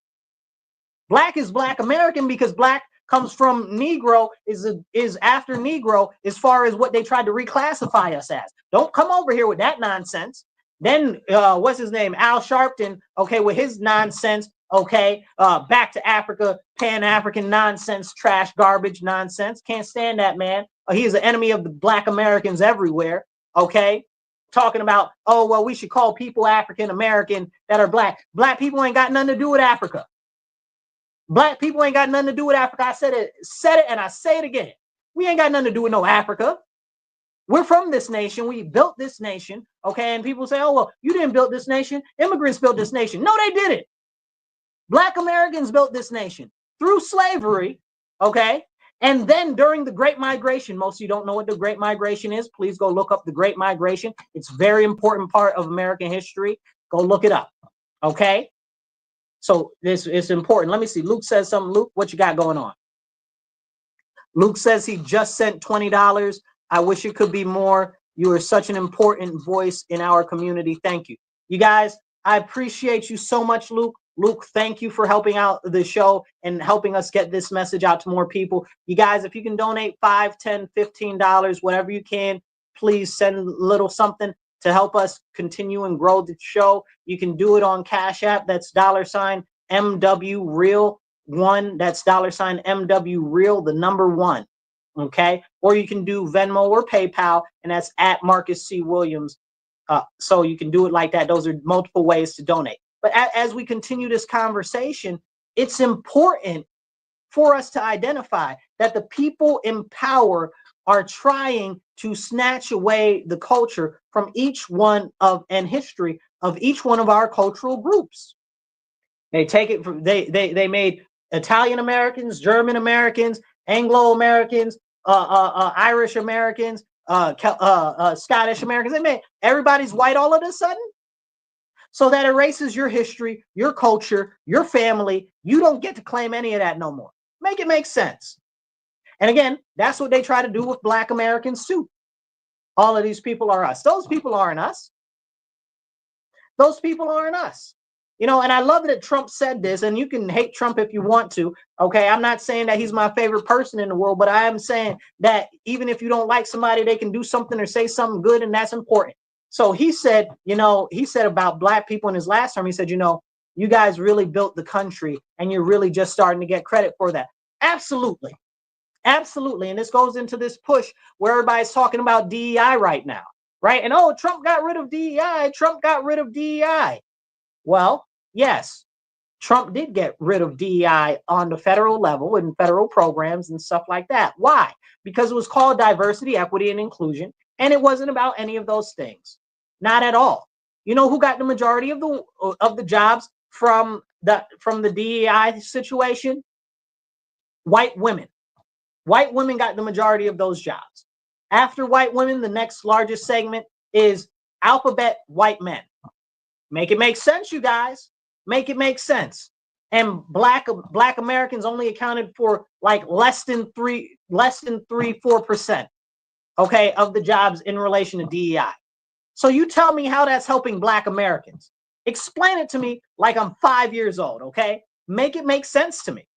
Black is Black American because Black comes from Negro, is after Negro as far as what they tried to reclassify us as. Don't come over here with that nonsense. Then what's his name? Al Sharpton, okay, with his nonsense, okay, back to Africa, Pan-African nonsense, trash, garbage nonsense. Can't stand that man. He is an enemy of the Black Americans everywhere, okay? Talking about, oh, well, we should call people African American that are Black. Black people ain't got nothing to do with Africa. Black people ain't got nothing to do with Africa. I said it, and I say it again. We ain't got nothing to do with no Africa. We're from this nation. We built this nation, okay? And people say, oh, well, you didn't build this nation. Immigrants built this nation. No, they didn't. Black Americans built this nation through slavery, okay? And then during the Great Migration, most of you don't know what the Great Migration is. Please go look up the Great Migration. It's a very important part of American history. Go look it up, okay? So this is important. Let me see. Luke says something. Luke, what you got going on? Luke says he just sent $20. I wish it could be more. You are such an important voice in our community. Thank you. You guys, I appreciate you so much, Luke. Luke, thank you for helping out the show and helping us get this message out to more people. You guys, if you can donate $5, $10, $15, whatever you can, please send a little something to help us continue and grow the show. You can do it on Cash App. That's $MW Real 1. That's $MW Real, the number 1. Okay. Or you can do Venmo or PayPal, and that's at Marcus C. Williams. So you can do it like that. Those are multiple ways to donate. But as we continue this conversation, it's important for us to identify that the people in power are trying to snatch away the culture from each one of and history of each one of our cultural groups. They take it from they made Italian Americans, German Americans, Anglo Americans, Irish Americans, Scottish Americans. They made everybody's white all of a sudden. So that erases your history, your culture, your family. You don't get to claim any of that no more. Make it make sense. And again, that's what they try to do with Black Americans too. All of these people are us. Those people aren't us. Those people aren't us. You know, and I love that Trump said this, and you can hate Trump if you want to. Okay, I'm not saying that he's my favorite person in the world, but I am saying that even if you don't like somebody, they can do something or say something good, and that's important. So he said, you know, he said about Black people in his last term, he said, you know, you guys really built the country and you're really just starting to get credit for that. Absolutely. Absolutely. And this goes into this push where everybody's talking about DEI right now, right? And oh, Trump got rid of DEI. Trump got rid of DEI. Well, yes, Trump did get rid of DEI on the federal level and federal programs and stuff like that. Why? Because it was called diversity, equity, and inclusion. And it wasn't about any of those things. Not at all. You know who got the majority of the jobs from the DEI situation? White women. White women got the majority of those jobs. After white women, the next largest segment is alphabet white men. Make it make sense, you guys. Make it make sense. And black Americans only accounted for like less than 4%, okay, of the jobs in relation to DEI. So you tell me how that's helping Black Americans. Explain it to me like I'm 5 years old, okay? Make it make sense to me.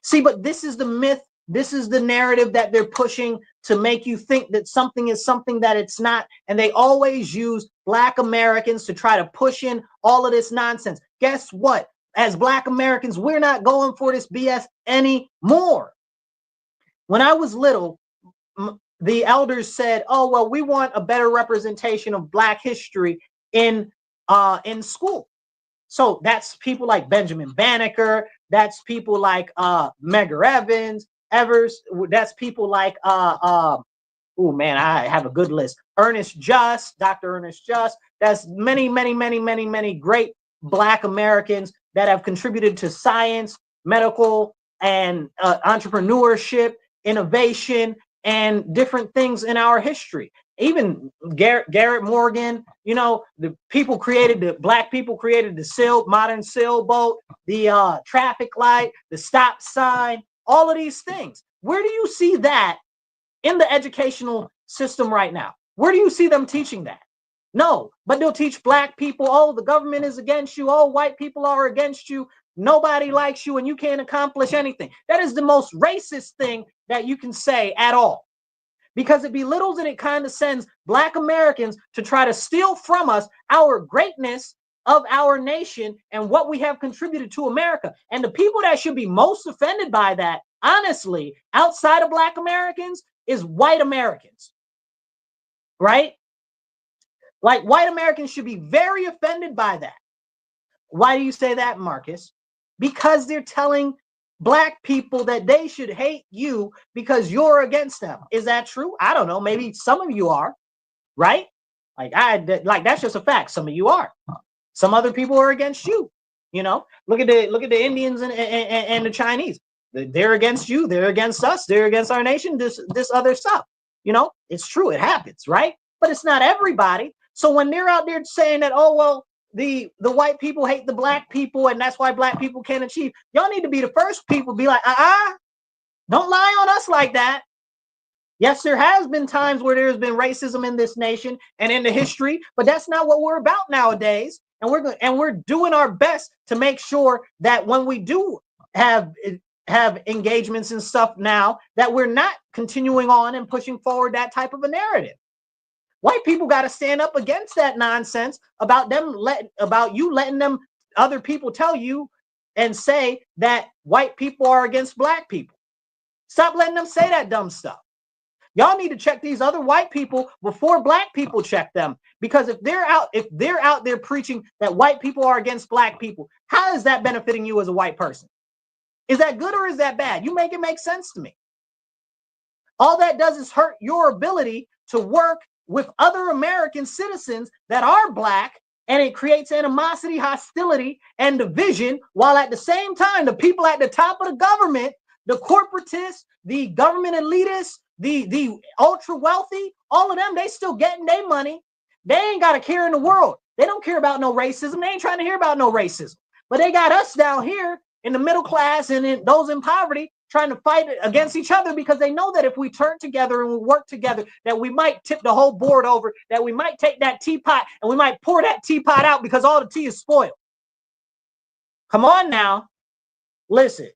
See, but this is the myth. This is the narrative that they're pushing to make you think that something is something that it's not. And they always use Black Americans to try to push in all of this nonsense. Guess what? As Black Americans, we're not going for this BS anymore. When I was little, the elders said, oh, well, we want a better representation of Black history in school. So that's people like Benjamin Banneker. That's people like Medgar Evers. That's people like oh man, I have a good list. Ernest Just, Dr. Ernest Just. That's many great Black Americans that have contributed to science, medical, and entrepreneurship, innovation, and different things in our history. Even Garrett Morgan, you know, the Black people created the modern sailboat, the traffic light, the stop sign, all of these things. Where do you see that in the educational system right now? Where do you see them teaching that? No, but they'll teach Black people, oh, the government is against you. Oh, white people are against you. Nobody likes you and you can't accomplish anything. That is the most racist thing that you can say at all, because it belittles and it kind of sends Black Americans to try to steal from us our greatness of our nation and what we have contributed to America. And the people that should be most offended by that, honestly, outside of Black Americans, is white Americans, right? Like, white Americans should be very offended by that. Why do you say that, Marcus? Because they're telling Black people that they should hate you because you're against them. Is that true? I don't know. Maybe some of you are, right? Like that's just a fact. Some of you are. Some other people are against you. You know, look at the Indians and the Chinese. They're against you. They're against us. They're against our nation. This other stuff. You know, it's true. It happens, right? But it's not everybody. So when they're out there saying that, oh well, the white people hate the Black people and that's why Black people can't achieve, y'all need to be the first people to be like, don't lie on us like that. Yes, there has been times where there's been racism in this nation and in the history, but that's not what we're about nowadays. And we're doing our best to make sure that when we do have engagements and stuff now, that we're not continuing on and pushing forward that type of a narrative. White people got to stand up against that nonsense about you letting them other people tell you and say that white people are against Black people. Stop letting them say that dumb stuff. Y'all need to check these other white people before Black people check them, because if they're out there preaching that white people are against Black people, how is that benefiting you as a white person? Is that good or is that bad? You make it make sense to me. All that does is hurt your ability to work with other American citizens that are Black, and it creates animosity, hostility, and division, while at the same time, the people at the top of the government, the corporatists, the government elitists, the ultra wealthy, all of them, they still getting their money. They ain't got a care in the world. They don't care about no racism. They ain't trying to hear about no racism. But they got us down here in the middle class and those in poverty trying to fight against each other, because they know that if we turn together and we work together, that we might tip the whole board over, that we might take that teapot and we might pour that teapot out because all the tea is spoiled. Come on now. Listen.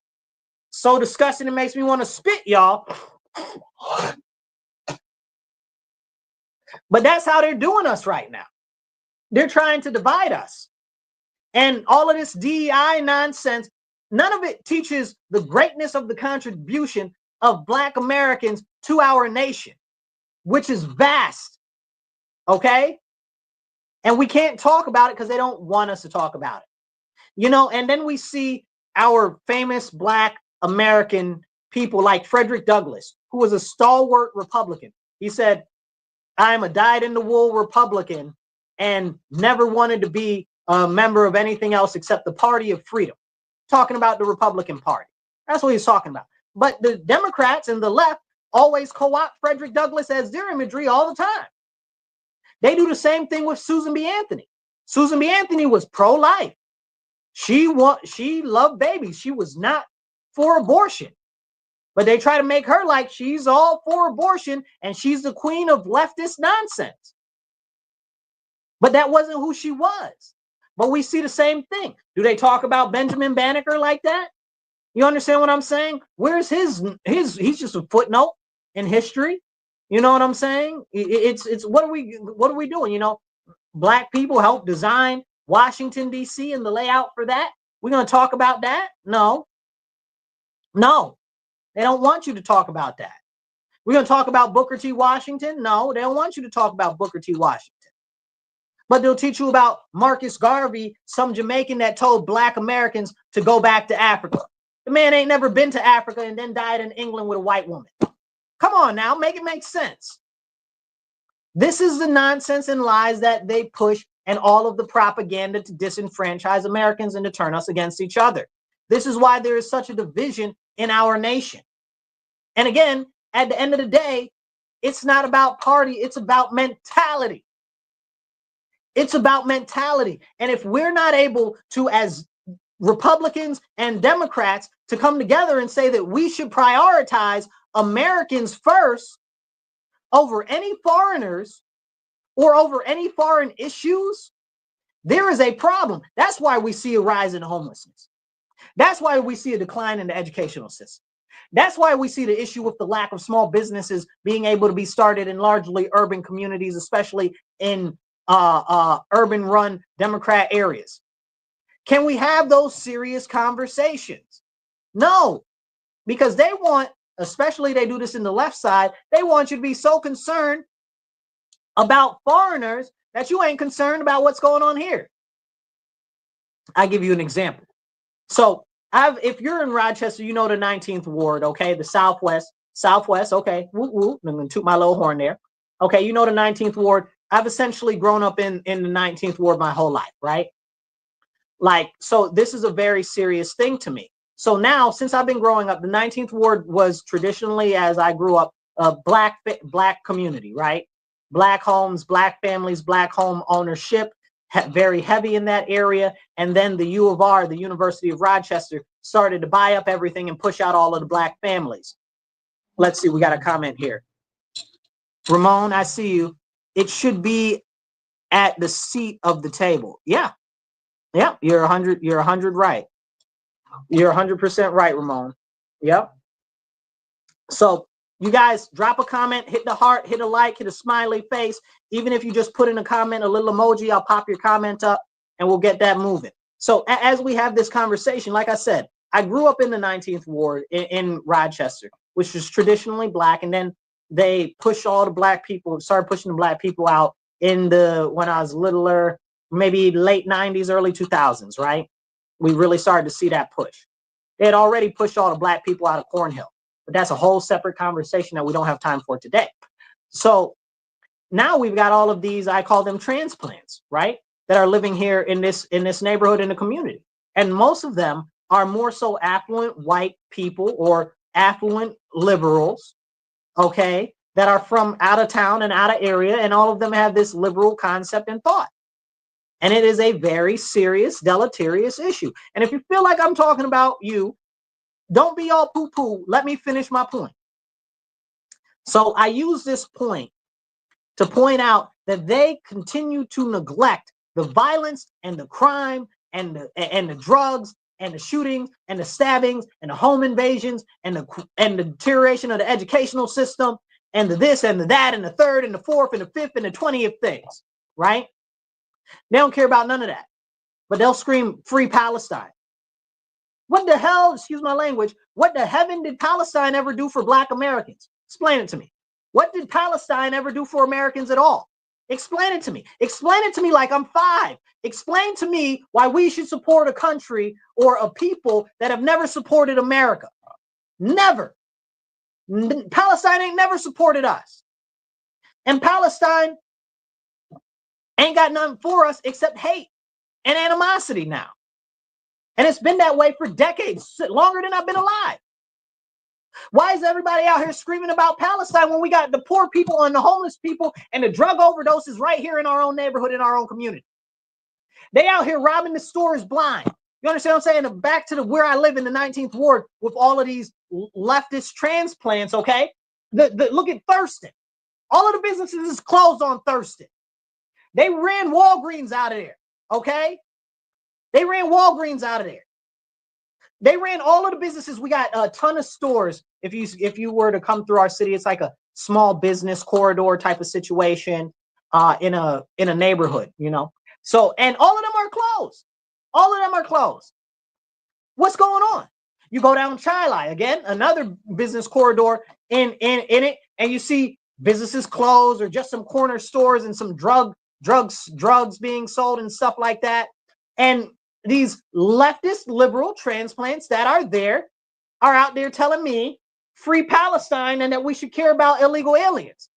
So disgusting, it makes me want to spit, y'all. But that's how they're doing us right now. They're trying to divide us. And all of this DEI nonsense, none of it teaches the greatness of the contribution of Black Americans to our nation, which is vast. Okay? And we can't talk about it because they don't want us to talk about it. You know, and then we see our famous Black American people like Frederick Douglass, who was a stalwart Republican. He said, I'm a dyed-in-the-wool Republican and never wanted to be a member of anything else except the Party of Freedom. Talking about the Republican Party. That's what he's talking about. But the Democrats and the left always co-opt Frederick Douglass as their imagery all the time. They do the same thing with Susan B. Anthony. Susan B. Anthony was pro-life. She loved babies. She was not for abortion. But they try to make her like she's all for abortion and she's the queen of leftist nonsense. But that wasn't who she was. But we see the same thing. Do they talk about Benjamin Banneker like that? You understand what I'm saying? Where's his he's just a footnote in history. You know what I'm saying? It's what are we doing? You know, Black people helped design Washington, D.C. and the layout for that. We're going to talk about that? No. They don't want you to talk about that. We're going to talk about Booker T. Washington? No, they don't want you to talk about Booker T. Washington. But they'll teach you about Marcus Garvey, some Jamaican that told Black Americans to go back to Africa. The man ain't never been to Africa and then died in England with a white woman. Come on now, make it make sense. This is the nonsense and lies that they push and all of the propaganda to disenfranchise Americans and to turn us against each other. This is why there is such a division in our nation. And again, at the end of the day, it's not about party, it's about mentality. It's about mentality. And if we're not able to, as Republicans and Democrats, to come together and say that we should prioritize Americans first over any foreigners or over any foreign issues, there is a problem. That's why we see a rise in homelessness. That's why we see a decline in the educational system. That's why we see the issue with the lack of small businesses being able to be started in largely urban communities, especially in urban-run Democrat areas. Can we have those serious conversations? No, because they want, especially they do this in the left side, they want you to be so concerned about foreigners that you ain't concerned about what's going on here. I'll give you an example. So if you're in Rochester, you know the 19th Ward, okay? The Southwest, okay. Woo woo. I'm going to toot my little horn there. Okay, you know the 19th Ward. I've essentially grown up in the 19th Ward my whole life, right? Like, so this is a very serious thing to me. So now, since I've been growing up, the 19th Ward was traditionally, as I grew up, a black community, right? Black homes, black families, black home ownership, very heavy in that area. And then the U of R, the University of Rochester, started to buy up everything and push out all of the black families. Let's see, we got a comment here. Ramon, I see you. It should be at the seat of the table. Yeah. Yeah, you're 100 right. You're 100% right, Ramon. Yep. So you guys drop a comment, hit the heart, hit a like, hit a smiley face. Even if you just put in a comment, a little emoji, I'll pop your comment up and we'll get that moving. So as we have this conversation, like I said, I grew up in the 19th Ward in Rochester, which was traditionally black. And then they pushed all the black people, started pushing the black people out when I was littler, maybe late 90s, early 2000s, right? We really started to see that push. They had already pushed all the black people out of Cornhill, but that's a whole separate conversation that we don't have time for today. So now we've got all of these, I call them transplants, right? That are living here in this neighborhood, in the community. And most of them are more so affluent white people or affluent liberals, okay, that are from out of town and out of area, and all of them have this liberal concept and thought. And it is a very serious, deleterious issue. And if you feel like I'm talking about you, don't be all poo-poo. Let me finish my point. So I use this point to point out that they continue to neglect the violence and the crime and the drugs and the shootings and the stabbings and the home invasions and the deterioration of the educational system and the this and the that and the third and the fourth and the fifth and the 20th things, right? They don't care about none of that, but they'll scream free Palestine. What the hell, excuse my language, what the heaven did Palestine ever do for black Americans? Explain it to me. What did Palestine ever do for Americans at all? Explain it to me. Explain it to me like I'm 5. Explain to me why we should support a country or a people that have never supported America. Never. Palestine ain't never supported us. And Palestine ain't got nothing for us except hate and animosity now. And it's been that way for decades, longer than I've been alive. Why is everybody out here screaming about Palestine when we got the poor people and the homeless people and the drug overdoses right here in our own neighborhood, in our own community? They out here robbing the stores blind. You understand what I'm saying? Back to where I live in the 19th Ward with all of these leftist transplants, okay? Look at Thurston. All of the businesses is closed on Thurston. They ran Walgreens out of there, okay? They ran Walgreens out of there. They ran all of the businesses. We got a ton of stores. If you were to come through our city, it's like a small business corridor type of situation in a neighborhood, you know. So, and all of them are closed. All of them are closed. What's going on? You go down Chilai, again, another business corridor in it, and you see businesses closed or just some corner stores and some drug drugs being sold and stuff like that. And these leftist liberal transplants that are there are out there telling me free Palestine and that we should care about illegal aliens.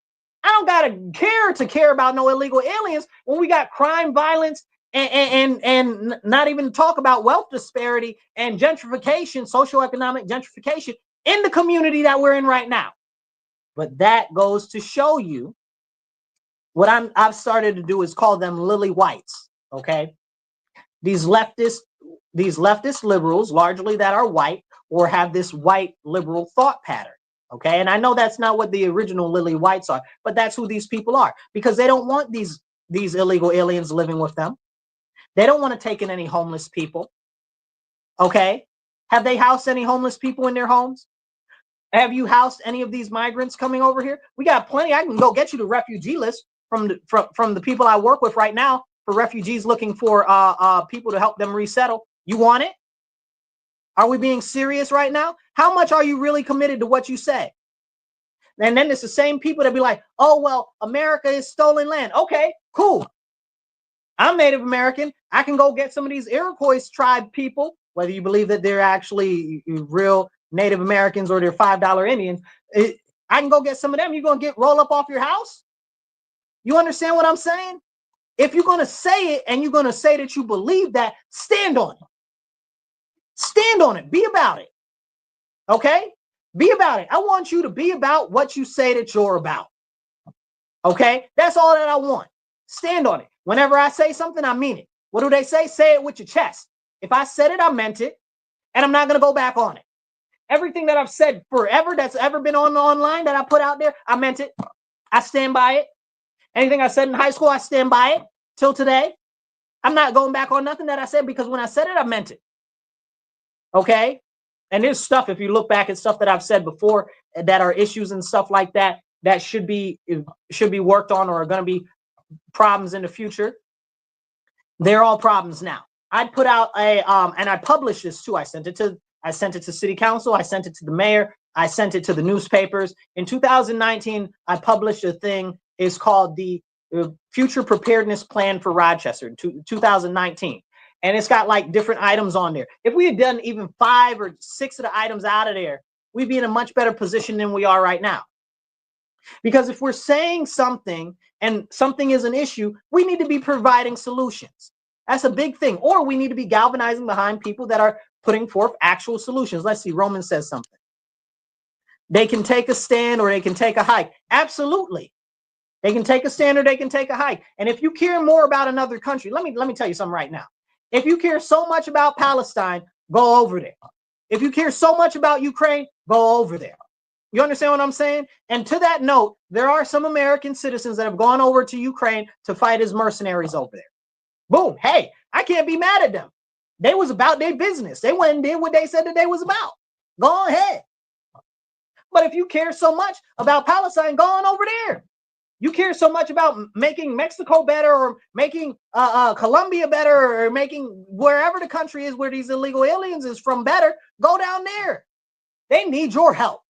I don't gotta care about no illegal aliens when we got crime, violence, and not even talk about wealth disparity and gentrification, socioeconomic gentrification in the community that we're in right now. But that goes to show you what I've started to do is call them lily whites. Okay, these leftist liberals, largely that are white or have this white liberal thought pattern. Okay, and I know that's not what the original lily whites are, but that's who these people are, because they don't want these illegal aliens living with them. They don't want to take in any homeless people. Okay, have they housed any homeless people in their homes? Have you housed any of these migrants coming over here? We got plenty. I can go get you the refugee list from the people I work with right now for refugees looking for people to help them resettle. You want it? Are we being serious right now? How much are you really committed to what you say? And then it's the same people that be like, oh, well, America is stolen land. Okay, cool. I'm Native American. I can go get some of these Iroquois tribe people, whether you believe that they're actually real Native Americans or they're $5 Indians. I can go get some of them. You're going to roll up off your house? You understand what I'm saying? If you're going to say it and you're going to say that you believe that, stand on it. Stand on it. Be about it. Okay? Be about it. I want you to be about what you say that you're about. Okay? That's all that I want. Stand on it. Whenever I say something, I mean it. What do they say? Say it with your chest. If I said it, I meant it. And I'm not going to go back on it. Everything that I've said forever that's ever been online that I put out there, I meant it. I stand by it. Anything I said in high school, I stand by it till today. I'm not going back on nothing that I said, because when I said it, I meant it. Okay? And there's stuff, if you look back at stuff that I've said before that are issues and stuff like that, that should be worked on or are going to be problems in the future. They're all problems now. I put out and I published this too. I sent it to city council. I sent it to the mayor. I sent it to the newspapers. In 2019, I published a thing. It's called the Future Preparedness Plan for Rochester in 2019. And it's got like different items on there. If we had done even 5 or 6 of the items out of there, we'd be in a much better position than we are right now. Because if we're saying something and something is an issue, we need to be providing solutions. That's a big thing. Or we need to be galvanizing behind people that are putting forth actual solutions. Let's see, Roman says something. They can take a stand or they can take a hike. Absolutely. They can take a stand or they can take a hike. And if you care more about another country, let me tell you something right now. If you care so much about Palestine, go over there. If you care so much about Ukraine, go over there. You understand what I'm saying? And to that note, there are some American citizens that have gone over to Ukraine to fight as mercenaries over there. Boom. Hey, I can't be mad at them. They was about their business. They went and did what they said that they was about. Go ahead. But if you care so much about Palestine, go on over there. You care so much about making Mexico better or making Colombia better or making wherever the country is where these illegal aliens is from better, go down there. They need your help.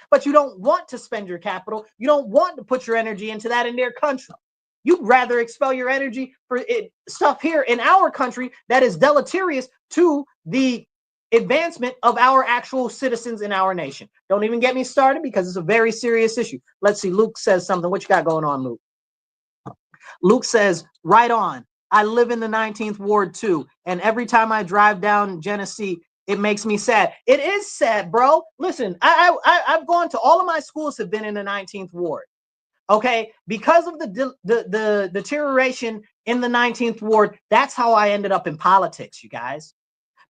But you don't want to spend your capital. You don't want to put your energy into that in their country. You'd rather expel your energy for stuff here in our country that is deleterious to the advancement of our actual citizens in our nation. Don't even get me started, because it's a very serious issue. Let's see. Luke says something. What you got going on, Luke? Luke says, right on. I live in the 19th Ward too. And every time I drive down Genesee, it makes me sad. It is sad, bro. Listen, I've gone to all of my schools have been in the 19th Ward. Okay, because of the deterioration in the 19th Ward, that's how I ended up in politics, you guys.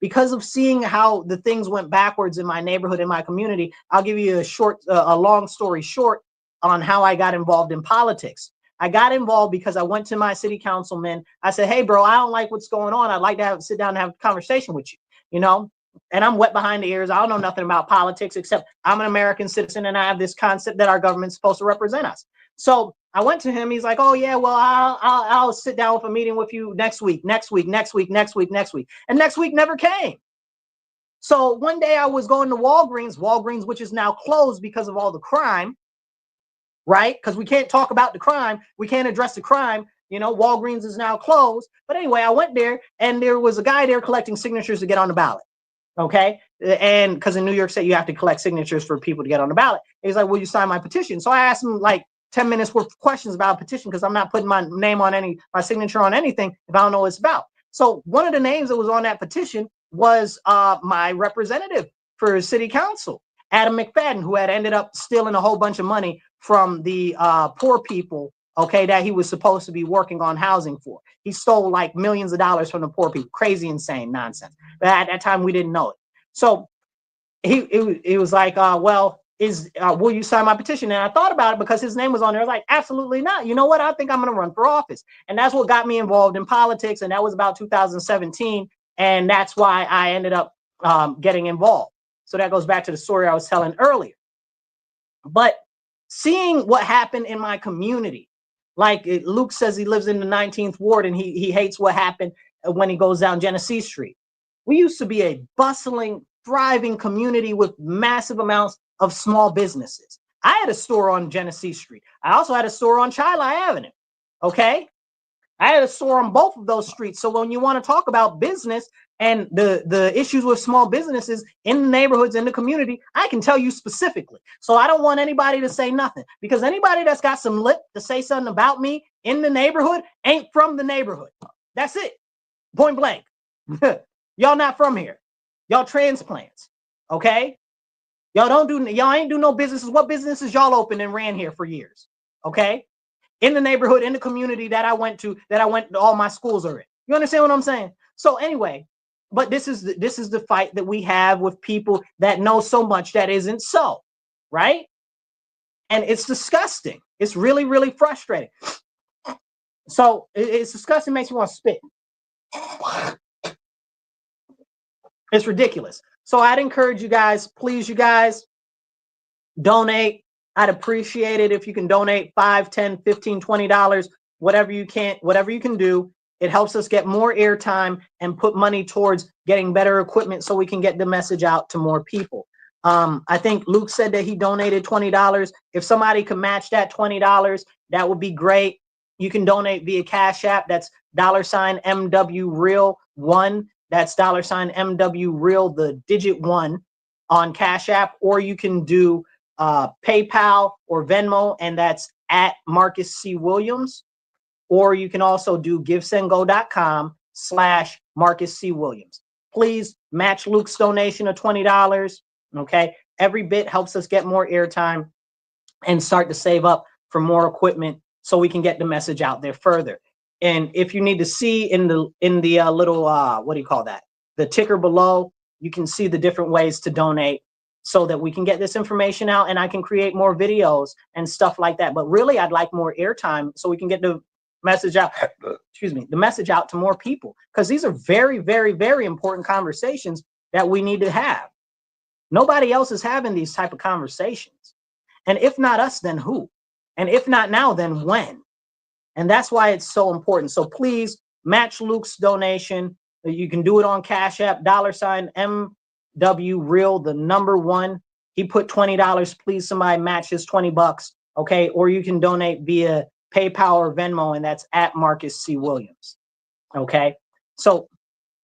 Because of seeing how the things went backwards in my neighborhood, in my community, I'll give you a long story short on how I got involved in politics. I got involved because I went to my city councilman. I said, hey, bro, I don't like what's going on. I'd like to sit down and have a conversation with you, you know? And I'm wet behind the ears. I don't know nothing about politics, except I'm an American citizen and I have this concept that our government's supposed to represent us. So I went to him. He's like, oh, yeah, well, I'll sit down with a meeting with you next week. And next week never came. So one day I was going to Walgreens, which is now closed because of all the crime. right? Because we can't talk about the crime. We can't address the crime. You know, Walgreens is now closed. But anyway, I went there and there was a guy there collecting signatures to get on the ballot. Okay. And because in New York State, you have to collect signatures for people to get on the ballot. He's like, will you sign my petition? So I asked him like 10 minutes worth of questions about a petition because I'm not putting my name on my signature on anything if I don't know what it's about. So one of the names that was on that petition was my representative for city council, Adam McFadden, who had ended up stealing a whole bunch of money from the poor people, okay, that he was supposed to be working on housing for. He stole like millions of dollars from the poor people. Crazy, insane nonsense. But at that time, we didn't know it. So he was like, well, will you sign my petition? And I thought about it because his name was on there. I was like, absolutely not. You know what? I think I'm going to run for office. And that's what got me involved in politics. And that was about 2017. And that's why I ended up getting involved. So that goes back to the story I was telling earlier. But seeing what happened in my community, like Luke says he lives in the 19th ward and he hates what happened when he goes down Genesee Street. We used to be a bustling, thriving community with massive amounts of small businesses. I had a store on Genesee Street. I also had a store on Chila Avenue. Okay. I had a store on both of those streets. So when you want to talk about business and the issues with small businesses in the neighborhoods, in the community, I can tell you specifically. So I don't want anybody to say nothing, because anybody that's got some lip to say something about me in the neighborhood ain't from the neighborhood. That's it. Point blank. Y'all not from here. Y'all transplants. Okay. Y'all ain't do no businesses. What businesses y'all opened and ran here for years? Okay. In the neighborhood, in the community that I went to all my schools are in. You understand what I'm saying? So anyway, but this is the fight that we have with people that know so much that isn't so, right? And it's disgusting. It's really, really frustrating. So it's disgusting, makes you want to spit. It's ridiculous. So I'd encourage you guys, please, you guys, donate. I'd appreciate it if you can donate $5, $10, $15, $20, whatever you can do. It helps us get more airtime and put money towards getting better equipment so we can get the message out to more people. I think Luke said that he donated $20. If somebody can match that $20, that would be great. You can donate via Cash App. That's $MW Real 1. That's $MW Real, the digit 1 on Cash App, or you can do PayPal or Venmo, and that's at Marcus C. Williams. Or you can also do givesendgo.com/Marcus C. Williams. Please match Luke's donation of $20. Okay. Every bit helps us get more airtime and start to save up for more equipment so we can get the message out there further. And if you need to see in the little, what do you call that? The ticker below, you can see the different ways to donate so that we can get this information out and I can create more videos and stuff like that. But really, I'd like more airtime so we can get the message out, the message out to more people, because these are very, very, very important conversations that we need to have. Nobody else is having these type of conversations. And if not us, then who? And if not now, then when? And that's why it's so important. So please match Luke's donation. You can do it on Cash App, $MW Real, the number 1. He put $20. Please, somebody match his $20. Okay. Or you can donate via PayPal or Venmo, and that's at Marcus C. Williams. Okay. So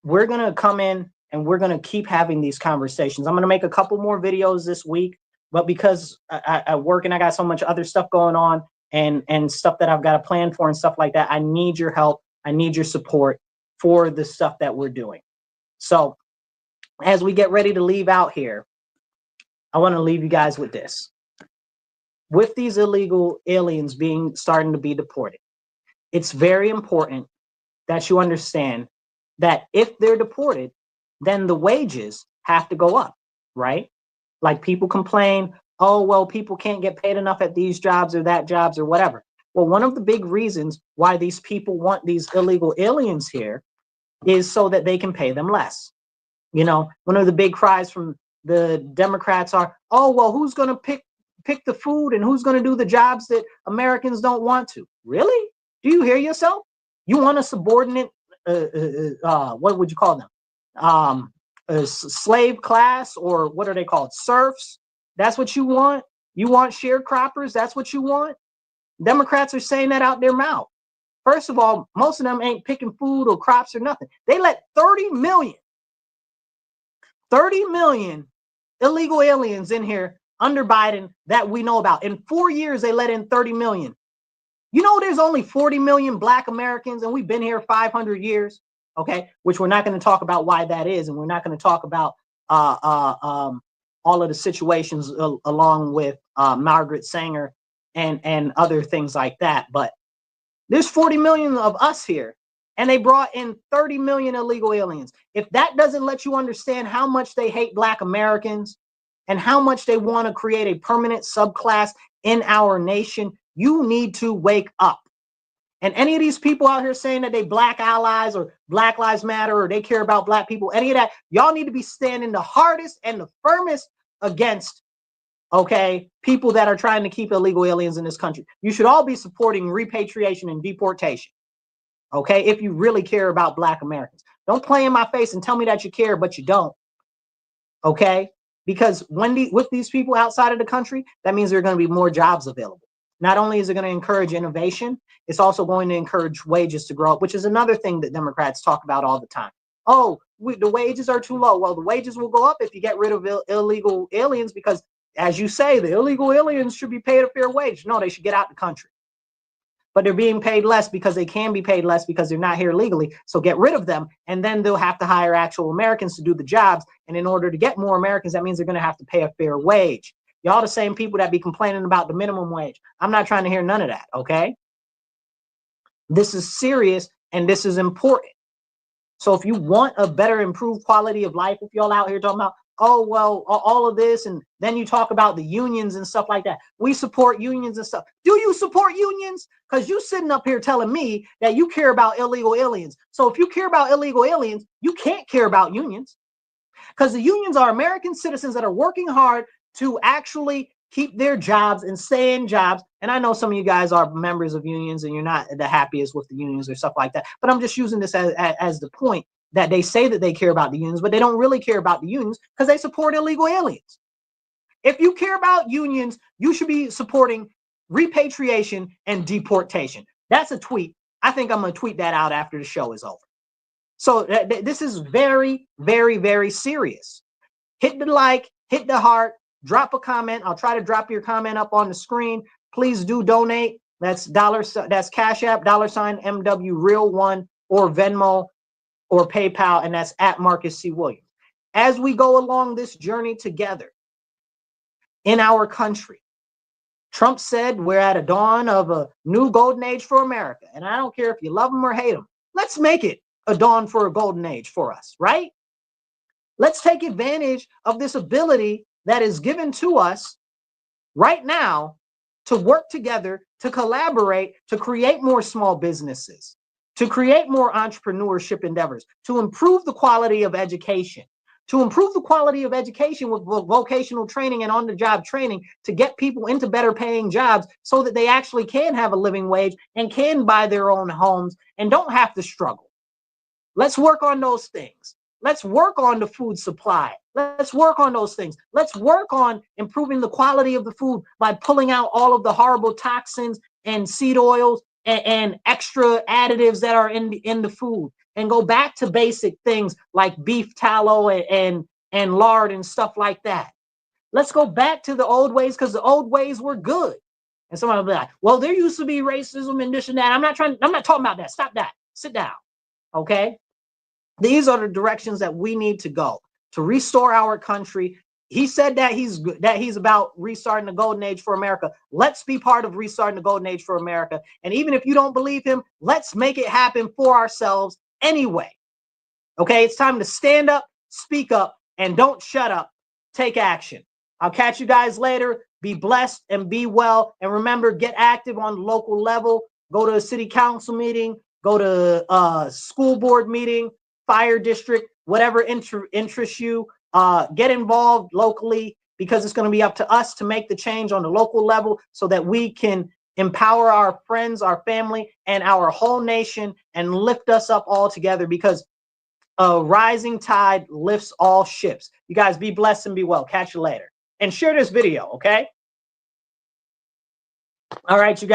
we're going to come in and we're going to keep having these conversations. I'm going to make a couple more videos this week, but because I work and I got so much other stuff going on and stuff that I've got to plan for and stuff like that, I need your help. I need your support for the stuff that we're doing. So as we get ready to leave out here, I want to leave you guys with this. With these illegal aliens starting to be deported, it's very important that you understand that if they're deported, then the wages have to go up, right? Like people complain, oh, well, people can't get paid enough at these jobs or that jobs or whatever. Well, one of the big reasons why these people want these illegal aliens here is so that they can pay them less. You know, one of the big cries from the Democrats are, oh, well, who's going to pick the food and who's going to do the jobs that Americans don't want to? Really? Do you hear yourself? You want a subordinate, what would you call them? A slave class, or what are they called? Serfs? That's what you want? You want sharecroppers? That's what you want? Democrats are saying that out their mouth. First of all, most of them ain't picking food or crops or nothing. They let 30 million illegal aliens in here under Biden that we know about. In 4 years, they let in 30 million. You know, there's only 40 million Black Americans, and we've been here 500 years, okay? Which we're not going to talk about why that is, and we're not going to talk about all of the situations along with Margaret Sanger and other things like that. But there's 40 million of us here, and they brought in 30 million illegal aliens. If that doesn't let you understand how much they hate Black Americans and how much they want to create a permanent subclass in our nation, you need to wake up. And any of these people out here saying that they Black allies or Black Lives Matter or they care about Black people, any of that, y'all need to be standing the hardest and the firmest against, okay, people that are trying to keep illegal aliens in this country. You should all be supporting repatriation and deportation, okay, if you really care about Black Americans. Don't play in my face and tell me that you care, but you don't, okay? Because with these people outside of the country, that means there are going to be more jobs available. Not only is it going to encourage innovation, it's also going to encourage wages to grow up, which is another thing that Democrats talk about all the time. Oh, the wages are too low. Well, the wages will go up if you get rid of illegal aliens because, as you say, the illegal aliens should be paid a fair wage. No, they should get out the country. But they're being paid less because they can be paid less because they're not here legally. So get rid of them, and then they'll have to hire actual Americans to do the jobs. And in order to get more Americans, that means they're going to have to pay a fair wage. Y'all the same people that be complaining about the minimum wage. I'm not trying to hear none of that, okay? This is serious, and this is important. So if you want a better, improved quality of life, if y'all out here talking about, oh, well, all of this, and then you talk about the unions and stuff like that. We support unions and stuff. Do you support unions? Because you sitting up here telling me that you care about illegal aliens. So if you care about illegal aliens, you can't care about unions. Because the unions are American citizens that are working hard to actually keep their jobs and stay in jobs. And I know some of you guys are members of unions and you're not the happiest with the unions or stuff like that. But I'm just using this as the point that they say that they care about the unions, but they don't really care about the unions because they support illegal aliens. If you care about unions, you should be supporting repatriation and deportation. That's a tweet. I think I'm going to tweet that out after the show is over. So this is very, very, very serious. Hit the like, hit the heart, drop a comment. I'll try to drop your comment up on the screen. Please do donate. That's Cash App, $MW Real One, or Venmo, or PayPal, and that's at Marcus C. Williams. As we go along this journey together in our country, Trump said we're at a dawn of a new golden age for America. And I don't care if you love him or hate him. Let's make it a dawn for a golden age for us, right? Let's take advantage of this ability that is given to us right now to work together, to collaborate, to create more small businesses, to create more entrepreneurship endeavors, to improve the quality of education, with vocational training and on-the-job training, to get people into better paying jobs so that they actually can have a living wage and can buy their own homes and don't have to struggle. Let's work on those things. Let's work on the food supply. Let's work on those things. Let's work on improving the quality of the food by pulling out all of the horrible toxins and seed oils and extra additives that are in the food, and go back to basic things like beef tallow and lard and stuff like that. Let's go back to the old ways, because the old ways were good. And somebody will be like, well, there used to be racism and this and that. I'm not talking about that. Stop that. Sit down. Okay? These are the directions that we need to go to restore our country. He said that he's about restarting the golden age for America. Let's be part of restarting the golden age for America. And even if you don't believe him, let's make it happen for ourselves anyway. Okay, it's time to stand up, speak up, and don't shut up. Take action. I'll catch you guys later. Be blessed and be well. And remember, get active on the local level. Go to a city council meeting, go to a school board meeting, fire district, whatever interests you. Get involved locally, because it's going to be up to us to make the change on the local level so that we can empower our friends, our family, and our whole nation and lift us up all together, because a rising tide lifts all ships. You guys be blessed and be well. Catch you later. And share this video, okay? All right, you guys.